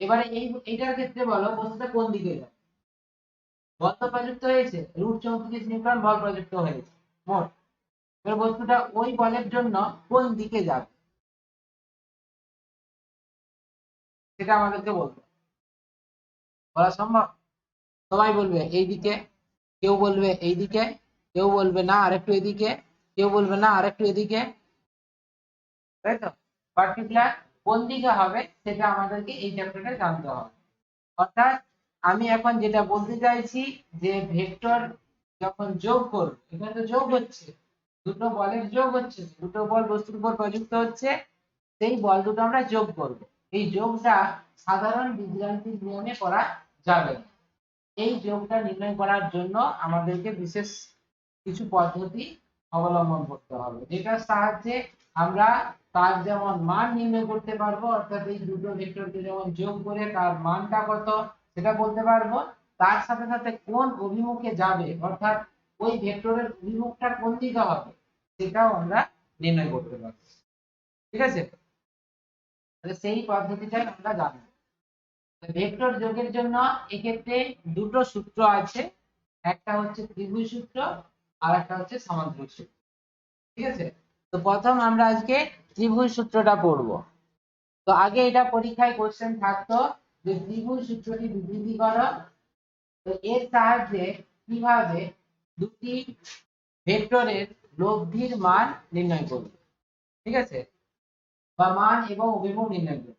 এবারে এইটার ক্ষেত্রে বলো বস্তুটা কোন দিকে যাবে। বল তো প্রযুক্ত হয়েছে, √34 নিউটন বল প্রযুক্ত হয়েছে মোট। এবার বস্তুটা ওই বলের জন্য কোন দিকে যাবে সেটা আমাদেরকে বলতে হবে। বলা সম্ভব? সবাই বলবে এইদিকে, কেউ বলবে এইদিকে, কেউ বলবে না আরেকটু এদিকে, কেউ বলবে না আরেকটু এদিকে, তাই তো? পার্টিকুলার কোন দিকে হবে সেটা আমাদেরকে এই চ্যাপ্টারে জানতে হবে। অর্থাৎ আমি এখন যেটা বলতে চাইছি, যে ভেক্টর যখন যোগ করব, এখানে তো যোগ হচ্ছে, দুটো বলের যোগ হচ্ছে, দুটো বল বস্তুর উপর প্রযুক্ত হচ্ছে, সেই বল দুটো আমরা যোগ করব। এই যোগটা সাধারণ বীজগাণিতিক নিয়মে করা যাবে না। এই যোগটা নির্ণয় করার জন্য আমাদেরকে বিশেষ কিছু পদ্ধতি অবলম্বন করতে হবে, যেটার সাহায্যে আমরা তার যেমন মান নির্ণয় করতে পারবো, অর্থাৎ এই দুটো ভেক্টরকে যেমন যোগ করে তার মানটা কত সেটা বলতে পারবো, তার সাথে সাথে কোন অভিমুখে যাবে, অর্থাৎ ওই ভেক্টরের অভিমুখটা কোন দিকে হবে সেটাও আমরা নির্ণয় করতে পারবো, ঠিক আছে? তাহলে সেই পদ্ধতিটাই আমরা জানবো। ভেক্টর যোগের জন্য এক্ষেত্রে দুটো সূত্র আছে, একটা হচ্ছে ত্রিভুজ সূত্র আর একটা হচ্ছে সামান্তরিক সূত্র, ঠিক আছে? তো প্রথম আমরা আজকে ত্রিভুজ সূত্রটা পড়ব। তো আগে এটা পরীক্ষায় কোশ্চেন থাকতো যে ত্রিভুজ সূত্রটি বিবৃতি করো। তো এর সাহায্যে কিভাবে দুটি ভেক্টরের লব্ধির মান নির্ণয় করব, ঠিক আছে? বা মান এবং অভিমুখ নির্ণয় করব।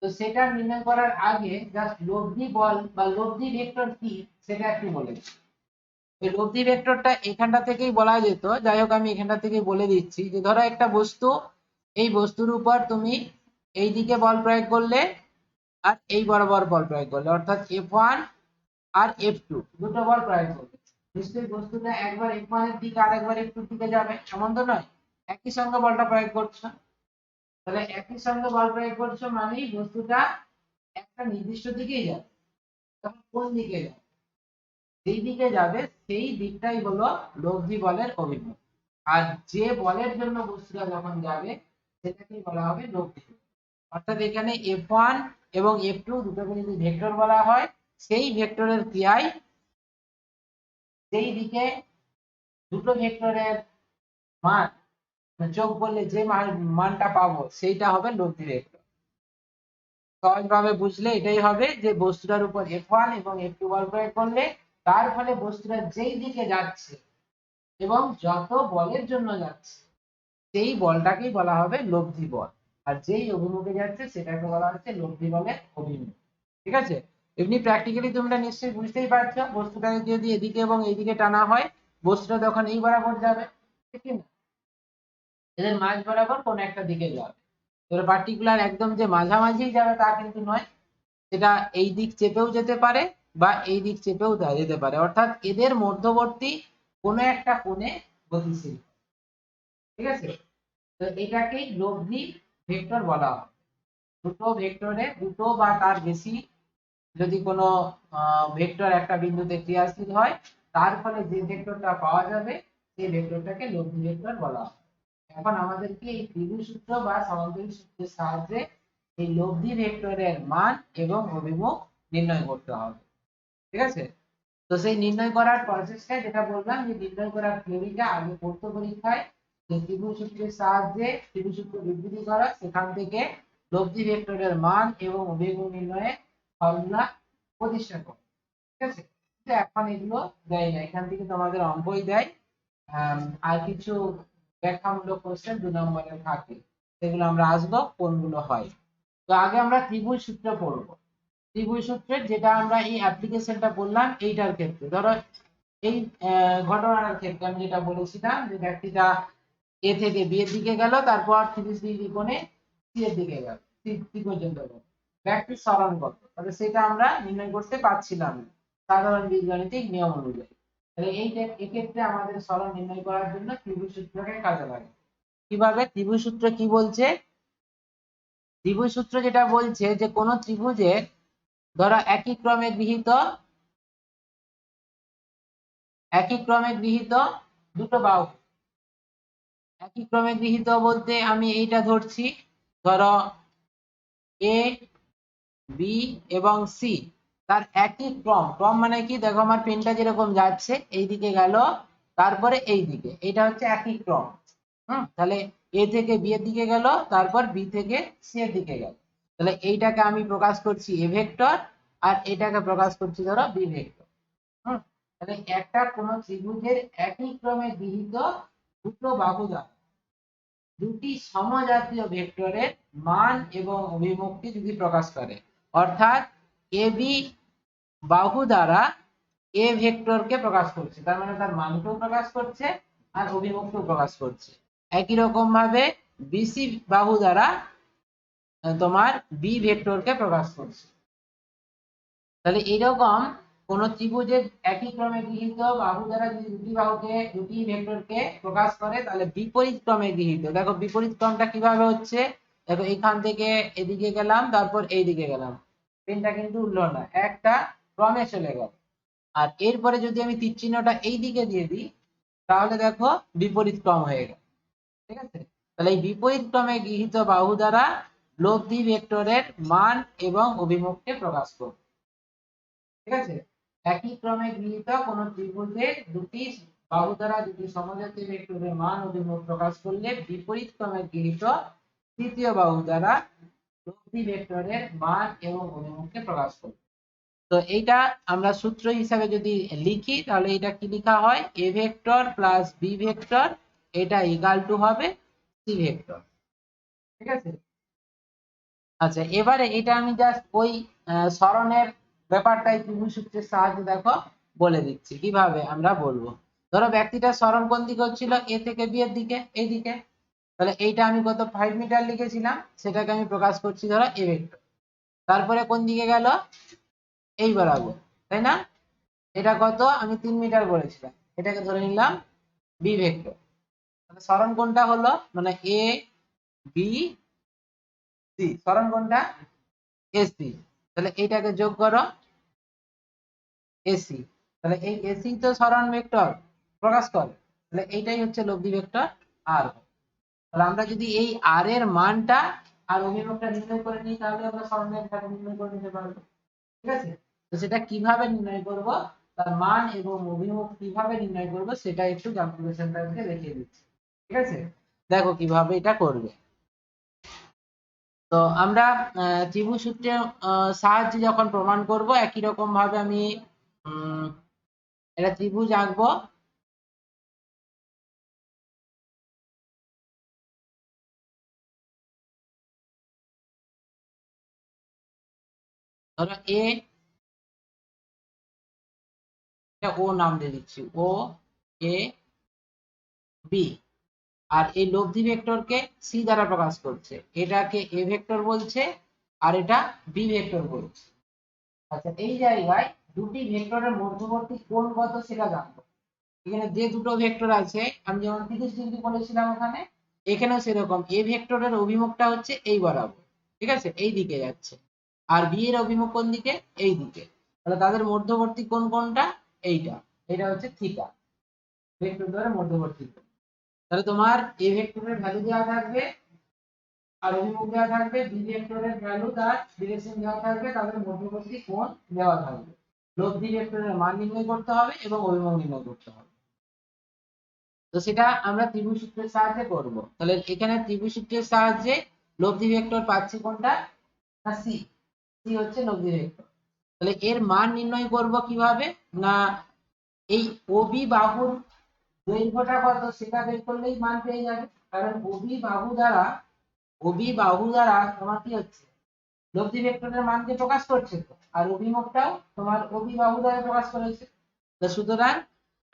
তো সেটা নির্ণয় করার আগে জাস্ট লব্ধি বল বা লব্ধি ভেক্টর কি সেটা একটু বলে দিই। এই লব্ধি ভেক্টরটা এখানটা থেকেই বলা যেত, যাই হোক আমি এখানটা থেকেই বলে দিচ্ছি, যে ধরো একটা বস্তু, এই বস্তুর উপর তুমি এই দিকে বল প্রয়োগ করলে আর এই বরাবর বল প্রয়োগ করলে, অর্থাৎ F1 আর F2 দুটো বল প্রয়োগ করলে, নিশ্চয়ই বস্তুটা একবার F1 এর দিকে আর একবার F2 এর দিকে যাবে, এমন তো নয়। একই সঙ্গে বলটা প্রয়োগ করছো, তাহলে একই সঙ্গে বল প্রয়োগ করছো মানেই বস্তুটা একটা নির্দিষ্ট দিকেই যাবে। তখন কোন দিকে যাবে? যেই দিকে যাবে সেই দিকটাই হলো লব্ধি বলের অভিমুখ। আর যে বলের জন্য বস্তুটা যখন যাবে সেটাকেই বলা হবে লব্ধি। অর্থাৎ এখানে F1 এবং F2 দুটোকে যদি ভেক্টর বলা হয়, সেই ভেক্টরের ক্রিয়ায় যেই দিকে দুটো ভেক্টরের মান যোগ করলে যে মানটা পাবো সেইটা হবে লব্ধি ভেক্টর। সহজভাবে বুঝলে এটাই হবে যে বস্তুটার উপর F1 এবং F2 বল প্রয়োগ করলে তার ফলে বস্তুটা যেই দিকে যাচ্ছে এবং যত বলের জন্য যাচ্ছে সেই বলটাকেই বলা হবে লব্ধি বল। আর যেই অভিমুখে যাচ্ছে সেটাকে বলা হচ্ছে লব্ধি বলের অভিমুখ। ঠিক আছে? এমনি প্র্যাকটিক্যালি তোমরা নিশ্চয়ই বুঝতেই পারছো, বস্তুটাকে যদি এদিকে এবং এইদিকে টানা হয় বস্তুটা তখন এই বরাবর যাবে, ঠিক না? এদের মাঝ বরাবর কোন একটা দিকে যাবে। এবার পার্টিকুলার একদম যে মাঝামাঝি যাবে তা কিন্তু নয়, সেটা এই দিক চেপেও যেতে পারে বা এই দিক চেপেও যেতে পারে, অর্থাৎ এদের মধ্যবর্তী কোনো একটা কোণে গতিশীল। ঠিক আছে? তো এটাকেই লব্ধি ভেক্টর বলা হয়। দুটো ভেক্টরে দুটো বা তার বেশি যদি কোনো ভেক্টর একটা বিন্দুতে ক্রিয়াশীল হয় তার ফলে যে ভেক্টরটা পাওয়া যাবে সেই ভেক্টরটাকে লব্ধি ভেক্টর বলা হয়। এখন আমাদেরকে এই ত্রিভুজ সূত্র বা সমান্তরাল সূত্রের সাহায্যে এই লব্ধি ভেক্টরের মান এবং অভিমুখ নির্ণয় করতে হবে। ঠিক আছে? তো সেই নির্ণয় করার প্রসেসটা যেটা বললাম যে নির্ণয় করার থিওরিটা আগে পড়তো পরীক্ষায়, যে ত্রিভুজ সূত্রের সাহায্যে ত্রিভুজ সূত্র বিবৃতি করা, সেখান থেকে লব্ধি ভেক্টরের মান এবং অভিমুখ নির্ণয়ে ফর্মুলা প্রতিষ্ঠা করা। ঠিক আছে? তো এখন এগুলো দেয় না, এখান থেকে তোমাদের অঙ্কই দেয়। আর কিছু ব্যাখ্যামূলক কোশ্চেন 2 নম্বরের থাকে, সেগুলো আমরা আসবো কোনগুলো হয়। তো আগে আমরা ত্রিভুজ সূত্র পড়বো। ত্রিভুজ সূত্রের যেটা আমরা এই অ্যাপ্লিকেশনটা বললাম এইটার ক্ষেত্রে ধরো এই ঘটনার ক্ষেত্রে আমি যেটা বলেছিলাম যে ব্যক্তিটা এ থেকে বি এর দিকে গেল, তারপর 360 কোণে সি এর দিকে গেল, সি পর্যন্ত গেল। ব্যক্তির সরণ কত, তাহলে সেটা আমরা নির্ণয় করতে পারছিলাম না সাধারণ বীজগণিতিক নিয়ম অনুযায়ী। তাহলে এক্ষেত্রে আমাদের সরণ নির্ণয় করার জন্য ত্রিভুজ সূত্রকে কাজে লাগে। কিভাবে? ত্রিভুজ সূত্র কি বলছে? ত্রিভুজ সূত্র যেটা বলছে যে কোন ত্রিভুজের ধরো একই ক্রমে গৃহীত দুটো বাহু। একই ক্রমে গৃহীত বলতে আমি এইটা ধরছি, ধরো এ বি এবং সি, তার একই ক্রম। ক্রম মানে কি? দেখো আমার পেনটা যেরকম যাচ্ছে এইদিকে গেল, তারপরে এইদিকে, এটা হচ্ছে একই ক্রম। তাহলে এ থেকে বি এর দিকে গেল, তারপর বি থেকে সি এর দিকে গেল। তাহলে এইটাকে আমি প্রকাশ করছি এ ভেক্টর, আর এটাকে প্রকাশ করছি ধরো বি ভেক্টর। তাহলে একটা কোন ত্রিভুজের একই ক্রমে গৃহীত দুটো বাহু দ্বারা দুটি সমজাতীয় ভেক্টরের মান এবং অভিমুখকে যদি প্রকাশ করে, অর্থাৎ এ বি বাহু দ্বারা এ ভেক্টরকে প্রকাশ করছে, তার মানে তার মানকেও প্রকাশ করছে আর অভিমুখকেও প্রকাশ করছে। একই রকম ভাবে বিসি বাহু দ্বারা তোমার বি ভেক্টরকে প্রকাশ করছে। তাহলে এরকম কোন ত্রিভুজের একই ক্রমে গৃহীত বাহু দ্বারা যদি দুটি ভেক্টরকে প্রকাশ করে, তাহলে বিপরীত ক্রমে গৃহীত, দেখো বিপরীত ক্রমটা কিভাবে হচ্ছে, দেখো এখান থেকে এদিকে গেলাম, তারপর এইদিকে গেলাম, পেনটা কিন্তু উঠলো না, একটা ক্রমে চলে গেল। আর এরপরে যদি আমি তীর চিহ্নটা এই দিকে দিয়ে দিই তাহলে দেখো বিপরীত ক্রম হয়ে গেল। ঠিক আছে? তাহলে এই বিপরীত ক্রমে গৃহীত বাহু দ্বারা লব্ধি ভেক্টরের মান এবং অভিমুখকে প্রকাশ করবে। ঠিক আছে? একই ক্রমে গৃহীত কোন ত্রিভুজের দুটি বাহু দ্বারা দুটি সমজাতীয় ভেক্টরের মান অভিমুখ প্রকাশ করলে বিপরীত ক্রমে গৃহীত তৃতীয় বাহু দ্বারা লব্ধি ভেক্টরের মান এবং অভিমুখকে প্রকাশ করবে। তো এইটা আমরা সূত্র হিসাবে যদি লিখি তাহলে এটা কি লেখা হয়? A vector plus B vector, এটা ইকুয়াল টু হবে সি ভেক্টর। ঠিক আছে? আচ্ছা, এবারে এটা আমি জাস্ট ওই সরণের ব্যাপারটাই ত্রিভুজ সূত্রের সাহায্যে দেখো বলে দিচ্ছি কিভাবে আমরা বলবো। ধরো ব্যক্তিটা সরণ কোন দিকে হচ্ছিল? এ থেকে বি এর দিকে, এই দিকে। তাহলে এইটা আমি কত 5 মিটার লিখেছিলাম, সেটাকে আমি প্রকাশ করছি ধরো এ ভেক্টর। তারপরে কোন দিকে গেল? এই বরাবর, তাই না? এটা কত, আমি 3 মিটার বলেছিলাম, এটাকে ধরে নিলাম বি ভেক্টর। তাহলে সরণ কোণটা হলো মানে এ বি সি, সরণ কোণটা এসি। তাহলে এইটাকে যোগ করো এসি, তাহলে এই এসি তো সরণ ভেক্টর প্রকাশ করে, তাহলে এইটাই হচ্ছে লব্ধি ভেক্টর আর। তাহলে আমরা যদি এই আর এর মানটা আর অভিমুখটা নির্ণয় করে নিই তাহলে আমরা সরণ রেখাটা নির্ণয় করে নিতে পারবো। ঠিক আছে, তো সেটা কিভাবে নির্ণয় করব, তার মান এবং অভিমুখ কিভাবে নির্ণয় করব সেটা একটু ক্যালকুলেশনটা দেখিয়ে দিচ্ছি। ঠিক আছে, দেখো কিভাবে এটা করবে। তো আমরা ত্রিভুজ সূত্রের সাহায্যে যখন প্রমাণ করব একই রকম ভাবে আমি এটা ত্রিভুজ আঁকবো। ধরো এ, ও নাম দিয়ে দিচ্ছি, ও এ বি, আর এই লব্ধি ভেক্টরকে সি দ্বারা প্রকাশ করছে, এটাকে এ ভেক্টর বলছে আর এটা বি ভেক্টর বলছে। আচ্ছা, এই জায়গায় দুটি ভেক্টরের মধ্যবর্তী কোণ কত সেটা জানবো। এখানে যে দুটো ভেক্টর আছে আমি যেমন 30 ডিগ্রি বলেছিলাম ওখানে, এখানেও সেরকম এ ভেক্টরের অভিমুখটা হচ্ছে এই বরাবর, ঠিক আছে, এই দিকে যাচ্ছে, আর বি এর অভিমুখ কোন দিকে, এই দিকে। তাহলে তাদের মধ্যবর্তী কোণ কোনটা, এইটা, এটা হচ্ছে থিটা, ভেক্টর দ্বারা মধ্যবর্তী কোণ। তাহলে তোমার এ ভেক্টরের ভ্যালু দেওয়া থাকবে আর অভিমুখ দেওয়া থাকবে, বি ভেক্টরের ভ্যালু তার ডিরেকশন দেওয়া থাকবে, তাদের মধ্যবর্তী কোণ দেওয়া থাকবে। লব্ধি ভেক্টরের মান নির্ণয় করতে হবে এবং অভিমুখ নির্ণয় করতে হবে। তো সেটা আমরা ত্রিভুজ সূত্রের সাহায্যে করব। তাহলে এখানে ত্রিভুজ সূত্রের সাহায্যে লব্ধি ভেক্টর পাচ্ছি কোনটা, না সি, সি হচ্ছে লব্ধি ভেক্টর। তাহলে এর মান নির্ণয় করব কিভাবে, না এই ওবি বাহুর দৈর্ঘ্যটা কত সেটা বের করলেই মান পেয়ে যাবে, কারণ ওবি বাহু দ্বারা তোমার কি হচ্ছে, লব্ধি ভেক্টরের মানকে প্রকাশ করছে তো, আর অভিমুখটাও তোমার ওবি বাহু দ্বারা প্রকাশ করেছে। তো সুতরাং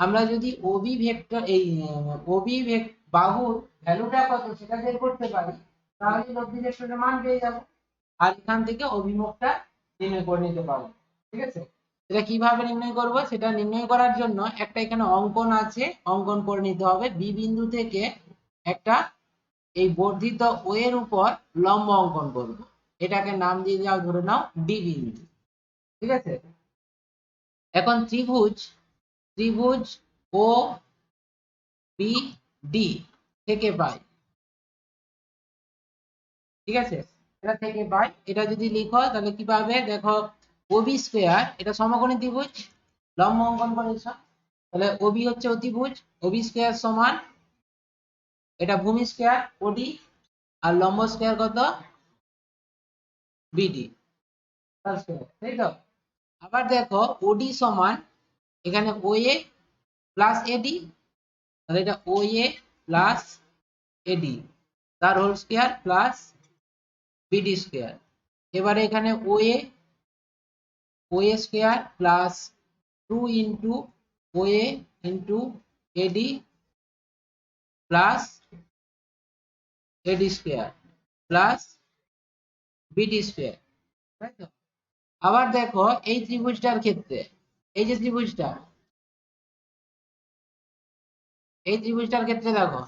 আমরা যদি ওবি ভেক্টর এই ওবি বাহুর ভ্যালুটা কত সেটা বের করতে পারি, তাহলে লব্ধি ভেক্টরের মান পেয়ে যাব, আর এখান থেকে অভিমুখটা নির্ণয় করে নিতে পারবো। ঠিক আছে, এটা কিভাবে নির্ণয় করব, সেটা নির্ণয় করার জন্য একটা এখানে অঙ্কন আছে, অঙ্কন করে নিতে হবে। বি বিন্দু থেকে একটা এই বর্ধিত ও এর উপর লম্ব অঙ্কন করব, এটাকে নাম দিয়ে দাও, ধরে নাও ডি বিন্দু। ঠিক আছে, এখন ত্রিভুজ ত্রিভুজ ও বি ডি থেকে পাই, ঠিক আছে, এটা থেকে পাই, এটা যদি লিখো তাহলে কি পাবে, দেখো ওবি স্কয়ার, এটা সমকোণী ত্রিভুজ, লম্ব অঙ্কন করেছ, তাহলে ওবি হচ্ছে অতিভুজ, ওবি স্কয়ার সমান এটা ভূমি স্কয়ার ওডি, আর লম্ব স্কয়ার কত, বিডি তার স্কয়ার, তাই তো। আবার দেখো ওডি সমান এখানে ও এ প্লাস এডি, তাহলে এটা ও এ প্লাস এডি তার whole square plus BD square. এবারে এখানে O A square plus 2 into O A into AD plus AD square plus BD square, তাই তো। আবার দেখো এই ত্রিভুজটার ক্ষেত্রে, এই যে ত্রিভুজটা, এই ত্রিভুজটার ক্ষেত্রে দেখো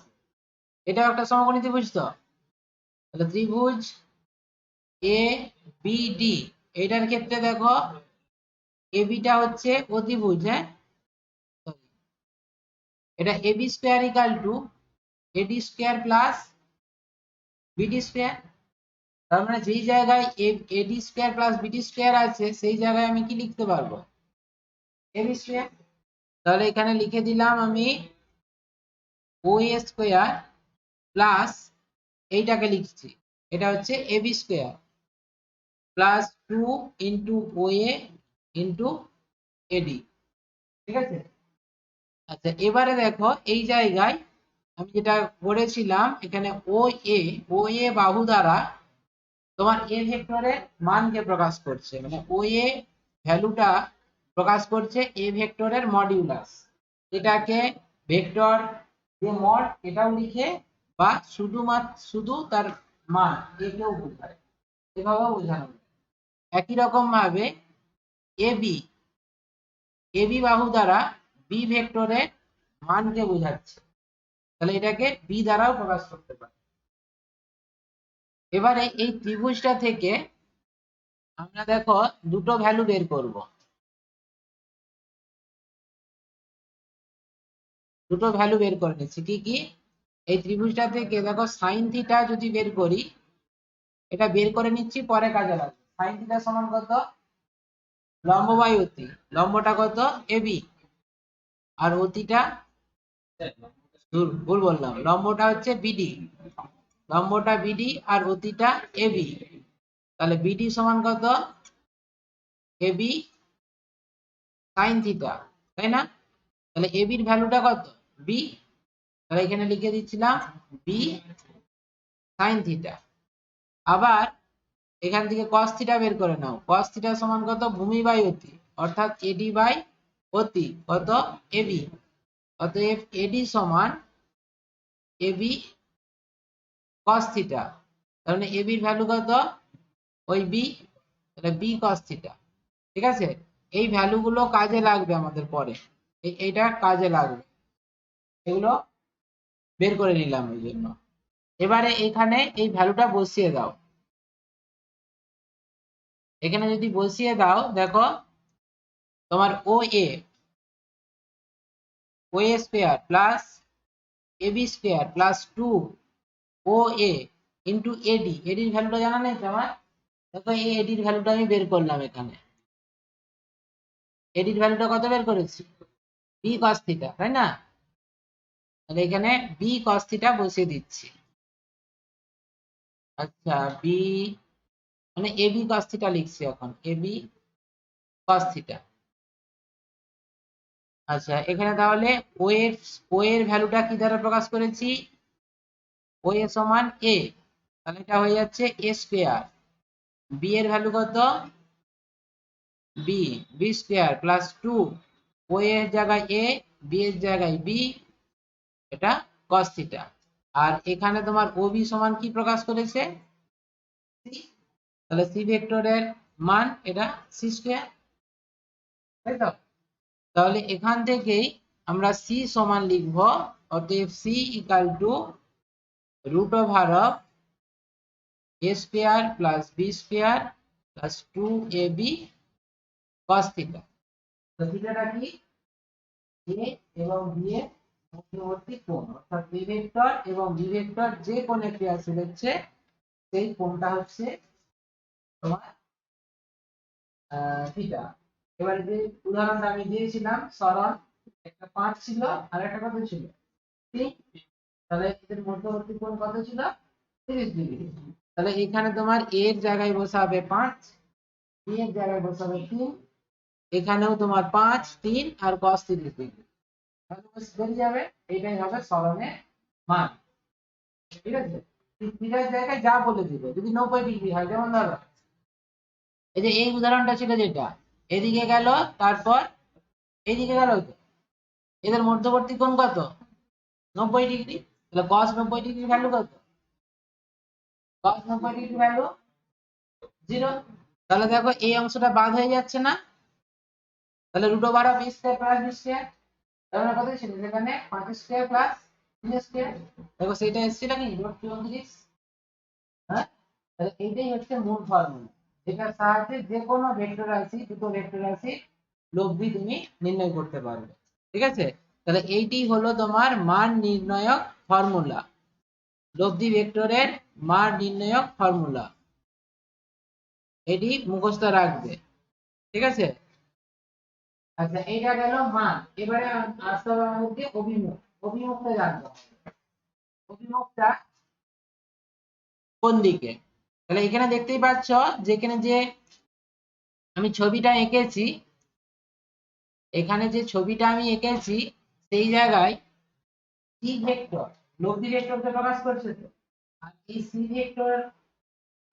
এটাও একটা সমকোণী ত্রিভুজ, তো তাহলে ত্রিভুজ এ বি ডি, এটার ক্ষেত্রে দেখো এবিটা হচ্ছে অতিভুজ, হ্যাঁ, এটা AB square equal to AD square plus BD square. তার মানে যেই জায়গায় AD square plus BD square আছে সেই জায়গায় আমি কি লিখতে পারবো, এবি স্কয়ার। তাহলে এখানে লিখে দিলাম আমি ও এ স্কয়ার প্লাস, এইটাকে লিখছি, এটা হচ্ছে AB square plus 2 into O A into এডি, ঠিক আছে। আচ্ছা, এবারে দেখো এই জায়গায় আমি যেটা করেছিলাম, এখানে ও এ বাহু দ্বারা তোমার এ ভেক্টরের মানকে প্রকাশ করছে, মানে ও এ ভ্যালুটা প্রকাশ করছে এ ভেক্টরের মডিউলাস, এটাকে ভেক্টর যে মড এটাও লিখে, বা শুধু তার মান একেও বোঝায়, এভাবেও বোঝানো যায়। একই রকম ভাবে এবি এবি বাহু দ্বারা বি ভেক্টরের মানকে বোঝাচ্ছে, তাহলে এটাকে বি দ্বারাও প্রকাশ করতে পারি। এবারে এই ত্রিভুজটা থেকে আমরা দেখো দুটো ভ্যালু বের করব, দুটো ভ্যালু বের করে নিচ্ছি। কি কি? এই ত্রিভুজটা থেকে দেখো সাইন থিটা যদি বের করি, এটা বের করে নিচ্ছি, পরে কাজে লাগবে। সাইন থিটা সমান কত? লম্ব বাই অতি, লম্বটা কত? এবি, আর অতিটা ভুল বললাম, লম্বটা হচ্ছে বিডি, লম্বটা বিডি আর অতিটা এবি। তাহলে বিডি সমান কত? এবি সাইন থিটা, তাই না? তাহলে এবির ভ্যালুটা কত? বি, তাহলে এখানে লিখে দিচ্ছিলাম বি সাইন থিটা। আবার এখান থেকে cos থিটা বের করে নাও, cos থিটা সমান কত? ভূমি বাই অতি, অর্থাৎ এডি বাই অতি কত? এবি। অতএব এডি সমান এবি cos থিটা, তার মানে এবির ভ্যালু কত? ওই বি, তাহলে বি cos থিটা। ঠিক আছে, এই ভ্যালুগুলো কাজে লাগবে আমাদের পরে, এইটা কাজে লাগবে, এগুলো বের করে নিলাম ওই জন্য। এবারে এখানে এই ভ্যালুটা বসিয়ে দাও, এখানে যদি বসিয়ে দাও দেখো তোমার O A square plus AB square plus 2 O A into AD, এডির ভ্যালুটা জানা নেই তোমার? দেখো এই এডির ভ্যালুটা আমি বের করলাম, এখানে এডির ভ্যালুটা কত বের করেছি? বি কস থিটা, তাই না? তাহলে এখানে বি কস থিটা বসিয়ে দিচ্ছি। আচ্ছা, বি মানে এবি কস থিটা লিখছি এখন, এবি কস থিটা। আচ্ছা, এখানে তাহলে ও এর ভ্যালুটা কি দ্বারা প্রকাশ করেছি? ও এ সমান এ, তাহলে এটা হয়ে যাচ্ছে এ স্কোয়ার। বি এর ভ্যালু কত? বি, বি স্কোয়ার প্লাস 2 ও এর জায়গায় এ, বি এর জায়গায় বি, এটা cos থিটা। আর এখানে তোমার ওবি সমান কি প্রকাশ করেছে? সি, তাহলে সি ভেক্টরের মান এটা সি স্কোয়ার, তাই তো? তাহলে এখান থেকেই আমরা সি সমান লিখব, অতএব C equal to root over of A square plus B square plus 2ab cos theta. তো থিটাটা কি? এ এবং বি এর মধ্যবর্তী কোণ, অর্থাৎ এ ভেক্টর এবং বি ভেক্টর যে কোণে ক্রিয়াশীল হচ্ছে সেই কোণটা হচ্ছে তোমার থিটা। এবারে যে উদাহরণটা আমি দিয়েছিলাম সরল, একটা 5 ছিল আর একটা কত ছিল? 3। তাহলে এদের মধ্যবর্তী কোণ কত ছিল? 30 ডিগ্রি। তাহলে এখানে তোমার a এর জায়গায় বসাবে 5, b এর জায়গায় বসাবে 3, এখানেও তোমার 5 3 আর cos 30 ডিগ্রি, তাহলে বেরিয়ে যাবে, এইটাই হবে সরণের মান। ঠিক আছে, থিটার জায়গায় যা বলে দিবে, যদি 90 ডিগ্রি হয়, যেমন ধরো এই যে এই উদাহরণটা ছিল যেটা, এদিকে গেল তারপর এইদিকে গেল, তো এদের মধ্যবর্তী কোণ কত? 90 ডিগ্রি, তাহলে cos 90 ডিগ্রি ভ্যালু কত? cos 90 degree value 0। তাহলে দেখো এই অংশটা বাদ হয়ে যাচ্ছে না, তাহলে root over of a square plus b square, তাহলে কত ছিল এখানে? 5 স্কয়ার প্লাস 3 স্কয়ার, দেখো সেটা এসেছিল কি রুট 34। হ্যাঁ, তাহলে এইটাই হচ্ছে মূল ফর্মুলা, যেটার সাহায্যে যে কোনো ভেক্টর রাশি, দুটো ভেক্টর রাশি লব্ধি তুমি নির্ণয় করতে পারবে। ঠিক আছে, তাহলে এইটি হলো তোমার মান নির্ণায়ক ফর্মুলা, লব্ধি ভেক্টরের মান নির্ণায়ক ফর্মুলা, এটি মুখস্থ রাখবে। ঠিক আছে, আচ্ছা এইটা গেল মান। এবারে আসতে হবে আমাদেরকে অভিমুখ, অভিমুখটা জানতে হবে, অভিমুখটা কোন দিকে। তাহলে এখানে দেখতেই পাচ্ছ যেখানে যে আমি ছবিটা এঁকেছি, এখানে যে ছবিটা আমি এঁকেছি সেই জায়গায় সি ভেক্টর লব্ধি ভেক্টরকে প্রকাশ করছে, তো আর এই সি ভেক্টর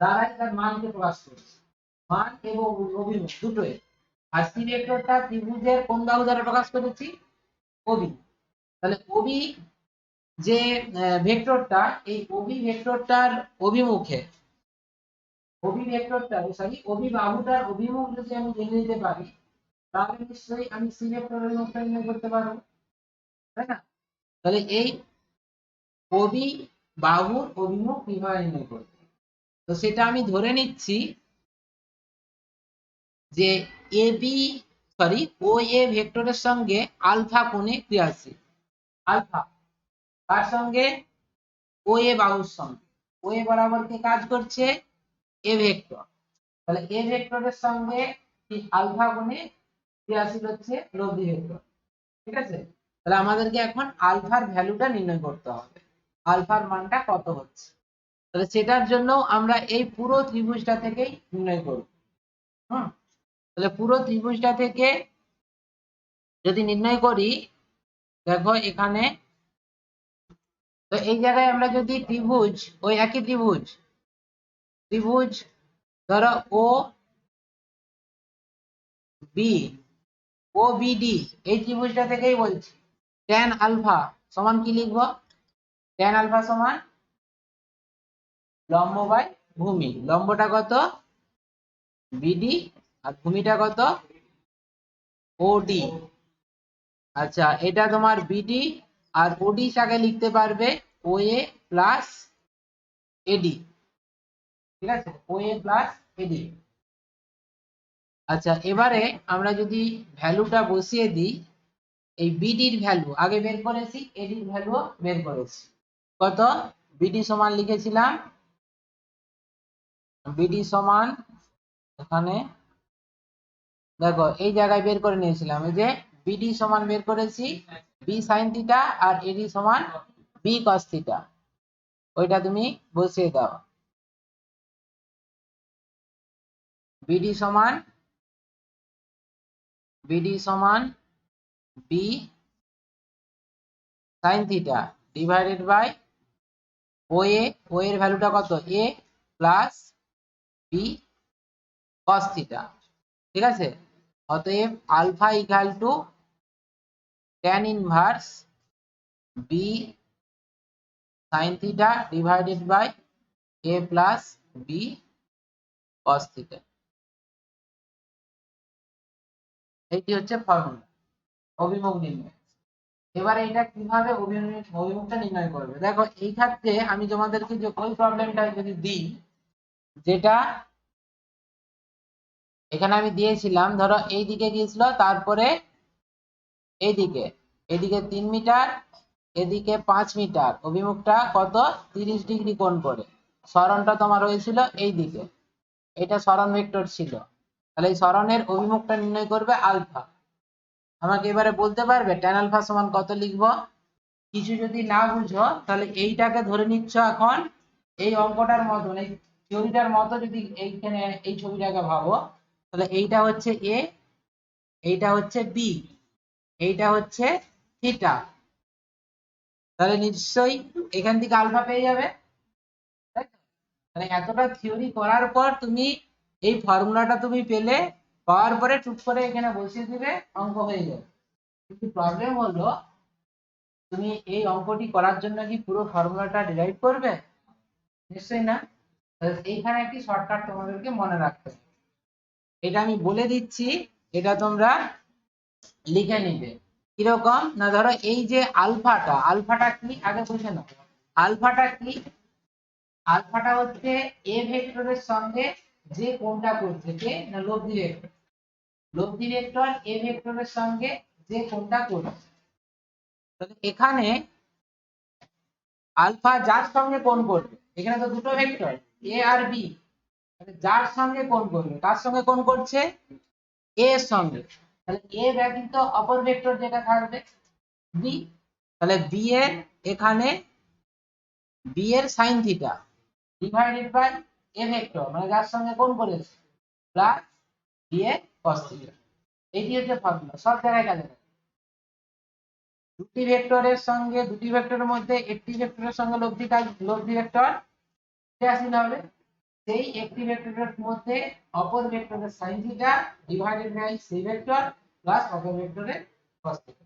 দ্বারাই তার মানকে প্রকাশ করছে, মান এবং অভিমুখ দুটোই। আর সি ভেক্টরটা ত্রিভুজের কোন বাহু দ্বারা প্রকাশ করেছি? ওবি। তাহলে ওবি যে ভেক্টরটা, এই ওবি ভেক্টরটার অভিমুখে, ওবি ভেক্টরটা সরি ওবি বাহুটার অভিমুখ যদি আমি জেনে নিতে পারি, তাহলে নিশ্চয়ই আমি সি ভেক্টরের অভিমুখটা নির্ণয় করতে পারবো, তাই না? তাহলে এই ওবি বাহুর অভিমুখ কিভাবে নির্ণয় করব, তো সেটা আমি ধরে নিচ্ছি যে এবি সরি ও এ ভেক্টরের সঙ্গে আলফা কোণে ক্রিয়াশীল। আলফা তার সঙ্গে ও এ বাহুর সঙ্গে, ও এ বরাবর কে কাজ করছে এ ভেক্টর, তাহলে এ ভেক্টরের সঙ্গে আলফা কোণে ক্রিয়াশীল হচ্ছে লব্ধি ভেক্টর, ঠিক আছে? তাহলে আমাদেরকে এখন আলফার ভ্যালুটা নির্ণয় করতে হবে, আলফার মানটা কত হচ্ছে। তাহলে সেটার জন্য আমরা এই পুরো ত্রিভুজটা থেকেই নির্ণয় করব। হুম, তাহলে পুরো ত্রিভুজটা থেকে যদি নির্ণয় করি, দেখো এখানে, তো এই জায়গায় আমরা যদি ত্রিভুজ, ওই একই ত্রিভুজ ত্রিভুজ ধরো ও বি, ও বিডি, এই ত্রিভুজটা থেকেই বলছি tan আলফা সমান কি লিখবো, tan আলফা সমান লম্ব বাই ভূমি, লম্বটা কত বিডি আর ভূমিটা কত ওডি। আচ্ছা, এটা তোমার বিডি আর ওডি টাকে লিখতে পারবে ও এ প্লাস এডি, ঠিক আছে, ও এ প্লাস এডি। আচ্ছা, এবারে আমরা যদি ভ্যালুটা বসিয়ে দিই, এই বিডির ভ্যালু আগে বের করেছি, এডির ভ্যালু বের করেছি, কত বিডি সমান লিখেছিলাম, বিডি সমান এখানে দেখো এই জায়গায় বের করে নিয়েছিলাম, এই যে বিডি সমান বের করেছি বি সাইন থিটা আর এডি সমান বি কস থিটা, ওইটা তুমি বসিয়ে দাও। বিডি সমান B sine theta divided by O এর ভ্যালুটা কত A plus B cos theta, ঠিক আছে? অতএব alpha equal to tan inverse B sine theta divided by A plus B cos theta, এইটি হচ্ছে ফর্মুলা অভিমুখ নির্ণয়। এবারে এটা কিভাবে অভিমুখটা নির্ণয় করবে, দেখো এই ক্ষেত্রে আমি তোমাদেরকে যে ওই প্রবলেমটা যদি দিই, যেটা এখানে আমি দিয়েছিলাম, ধরো এই দিকে গিয়েছিল, তারপরে এইদিকে, এদিকে 3 মিটার, এদিকে 5 মিটার, অভিমুখটা কত 30 ডিগ্রি কোণ করে, সরণটা তোমার হয়েছিল এই দিকে, এটা সরণ ভেক্টর ছিল, তাহলে এই সরণের অভিমুখটা নির্ণয় করবে আলফা। আমাকে এবারে বলতে পারবে tan আলফা সমান কত লিখবো? কিছু যদি না বুঝো তাহলে এইটাকে ধরে নিচ্ছ এখন এই অঙ্কটার মতন, এই থিওরিটার মতো, যদি এইখানে এই ছবিটাকে ভাবো, তাহলে এইটা হচ্ছে এ, এইটা হচ্ছে বি, এইটা হচ্ছে থিটা, তাহলে নিশ্চয়ই এখান থেকে আলফা পেয়ে যাবে, তাই তো? মানে এতটা থিওরি করার পর তুমি এই ফর্মুলাটা তুমি পেলে, পাওয়ার পরে টুক করে এখানে বসিয়ে দিবে, অঙ্ক হয়ে যাবে। কিন্তু প্রবলেম হলো, তুমি এই অঙ্কটি করার জন্য কি পুরো ফর্মুলাটা ডিরাইভ করবে? নিশ্চয়ই না। এইখানে একটি শর্টকাট তোমাদেরকে মনে রাখতে হবে, এটা আমি বলে দিচ্ছি, এটা তোমরা লিখে নিবে। কিরকম না, ধরো এই যে আলফাটা কি আগে বুঝে নাও, আলফাটা কি, আলফাটা হচ্ছে এ ভেক্টরের সঙ্গে যে কোণটা করছে, কে না লব্ধি ভেক্টর, লব্ধি ভেক্টর এ ভেক্টরের সঙ্গে যে কোণটা করছে, তাহলে এখানে আলফা যার সঙ্গে কোণ করবে, এখানে তো দুটো ভেক্টর এ আর বি, যার সঙ্গে কোণ করবে, কার সঙ্গে কোণ করছে এ এর সঙ্গে, তাহলে এ ব্যতীত অপর ভেক্টর যেটা থাকবে বি, তাহলে বি এর এখানে বি এর sine theta divided by A vector মানে যার সঙ্গে কোণ করেছে প্লাস বি এর কস থিটা, এটি হচ্ছে ফর্মুলা, সব জায়গায় কাজে লাগে। দুটি ভেক্টরের মধ্যে একটি ভেক্টরের সঙ্গে লব্ধি ভেক্টর আসলে হবে, সেই একটি ভেক্টরের মধ্যে অপর ভেক্টরের সাইন থিটা ডিভাইডেড বাই সেই ভেক্টর প্লাস অপর ভেক্টরের কস থিটা।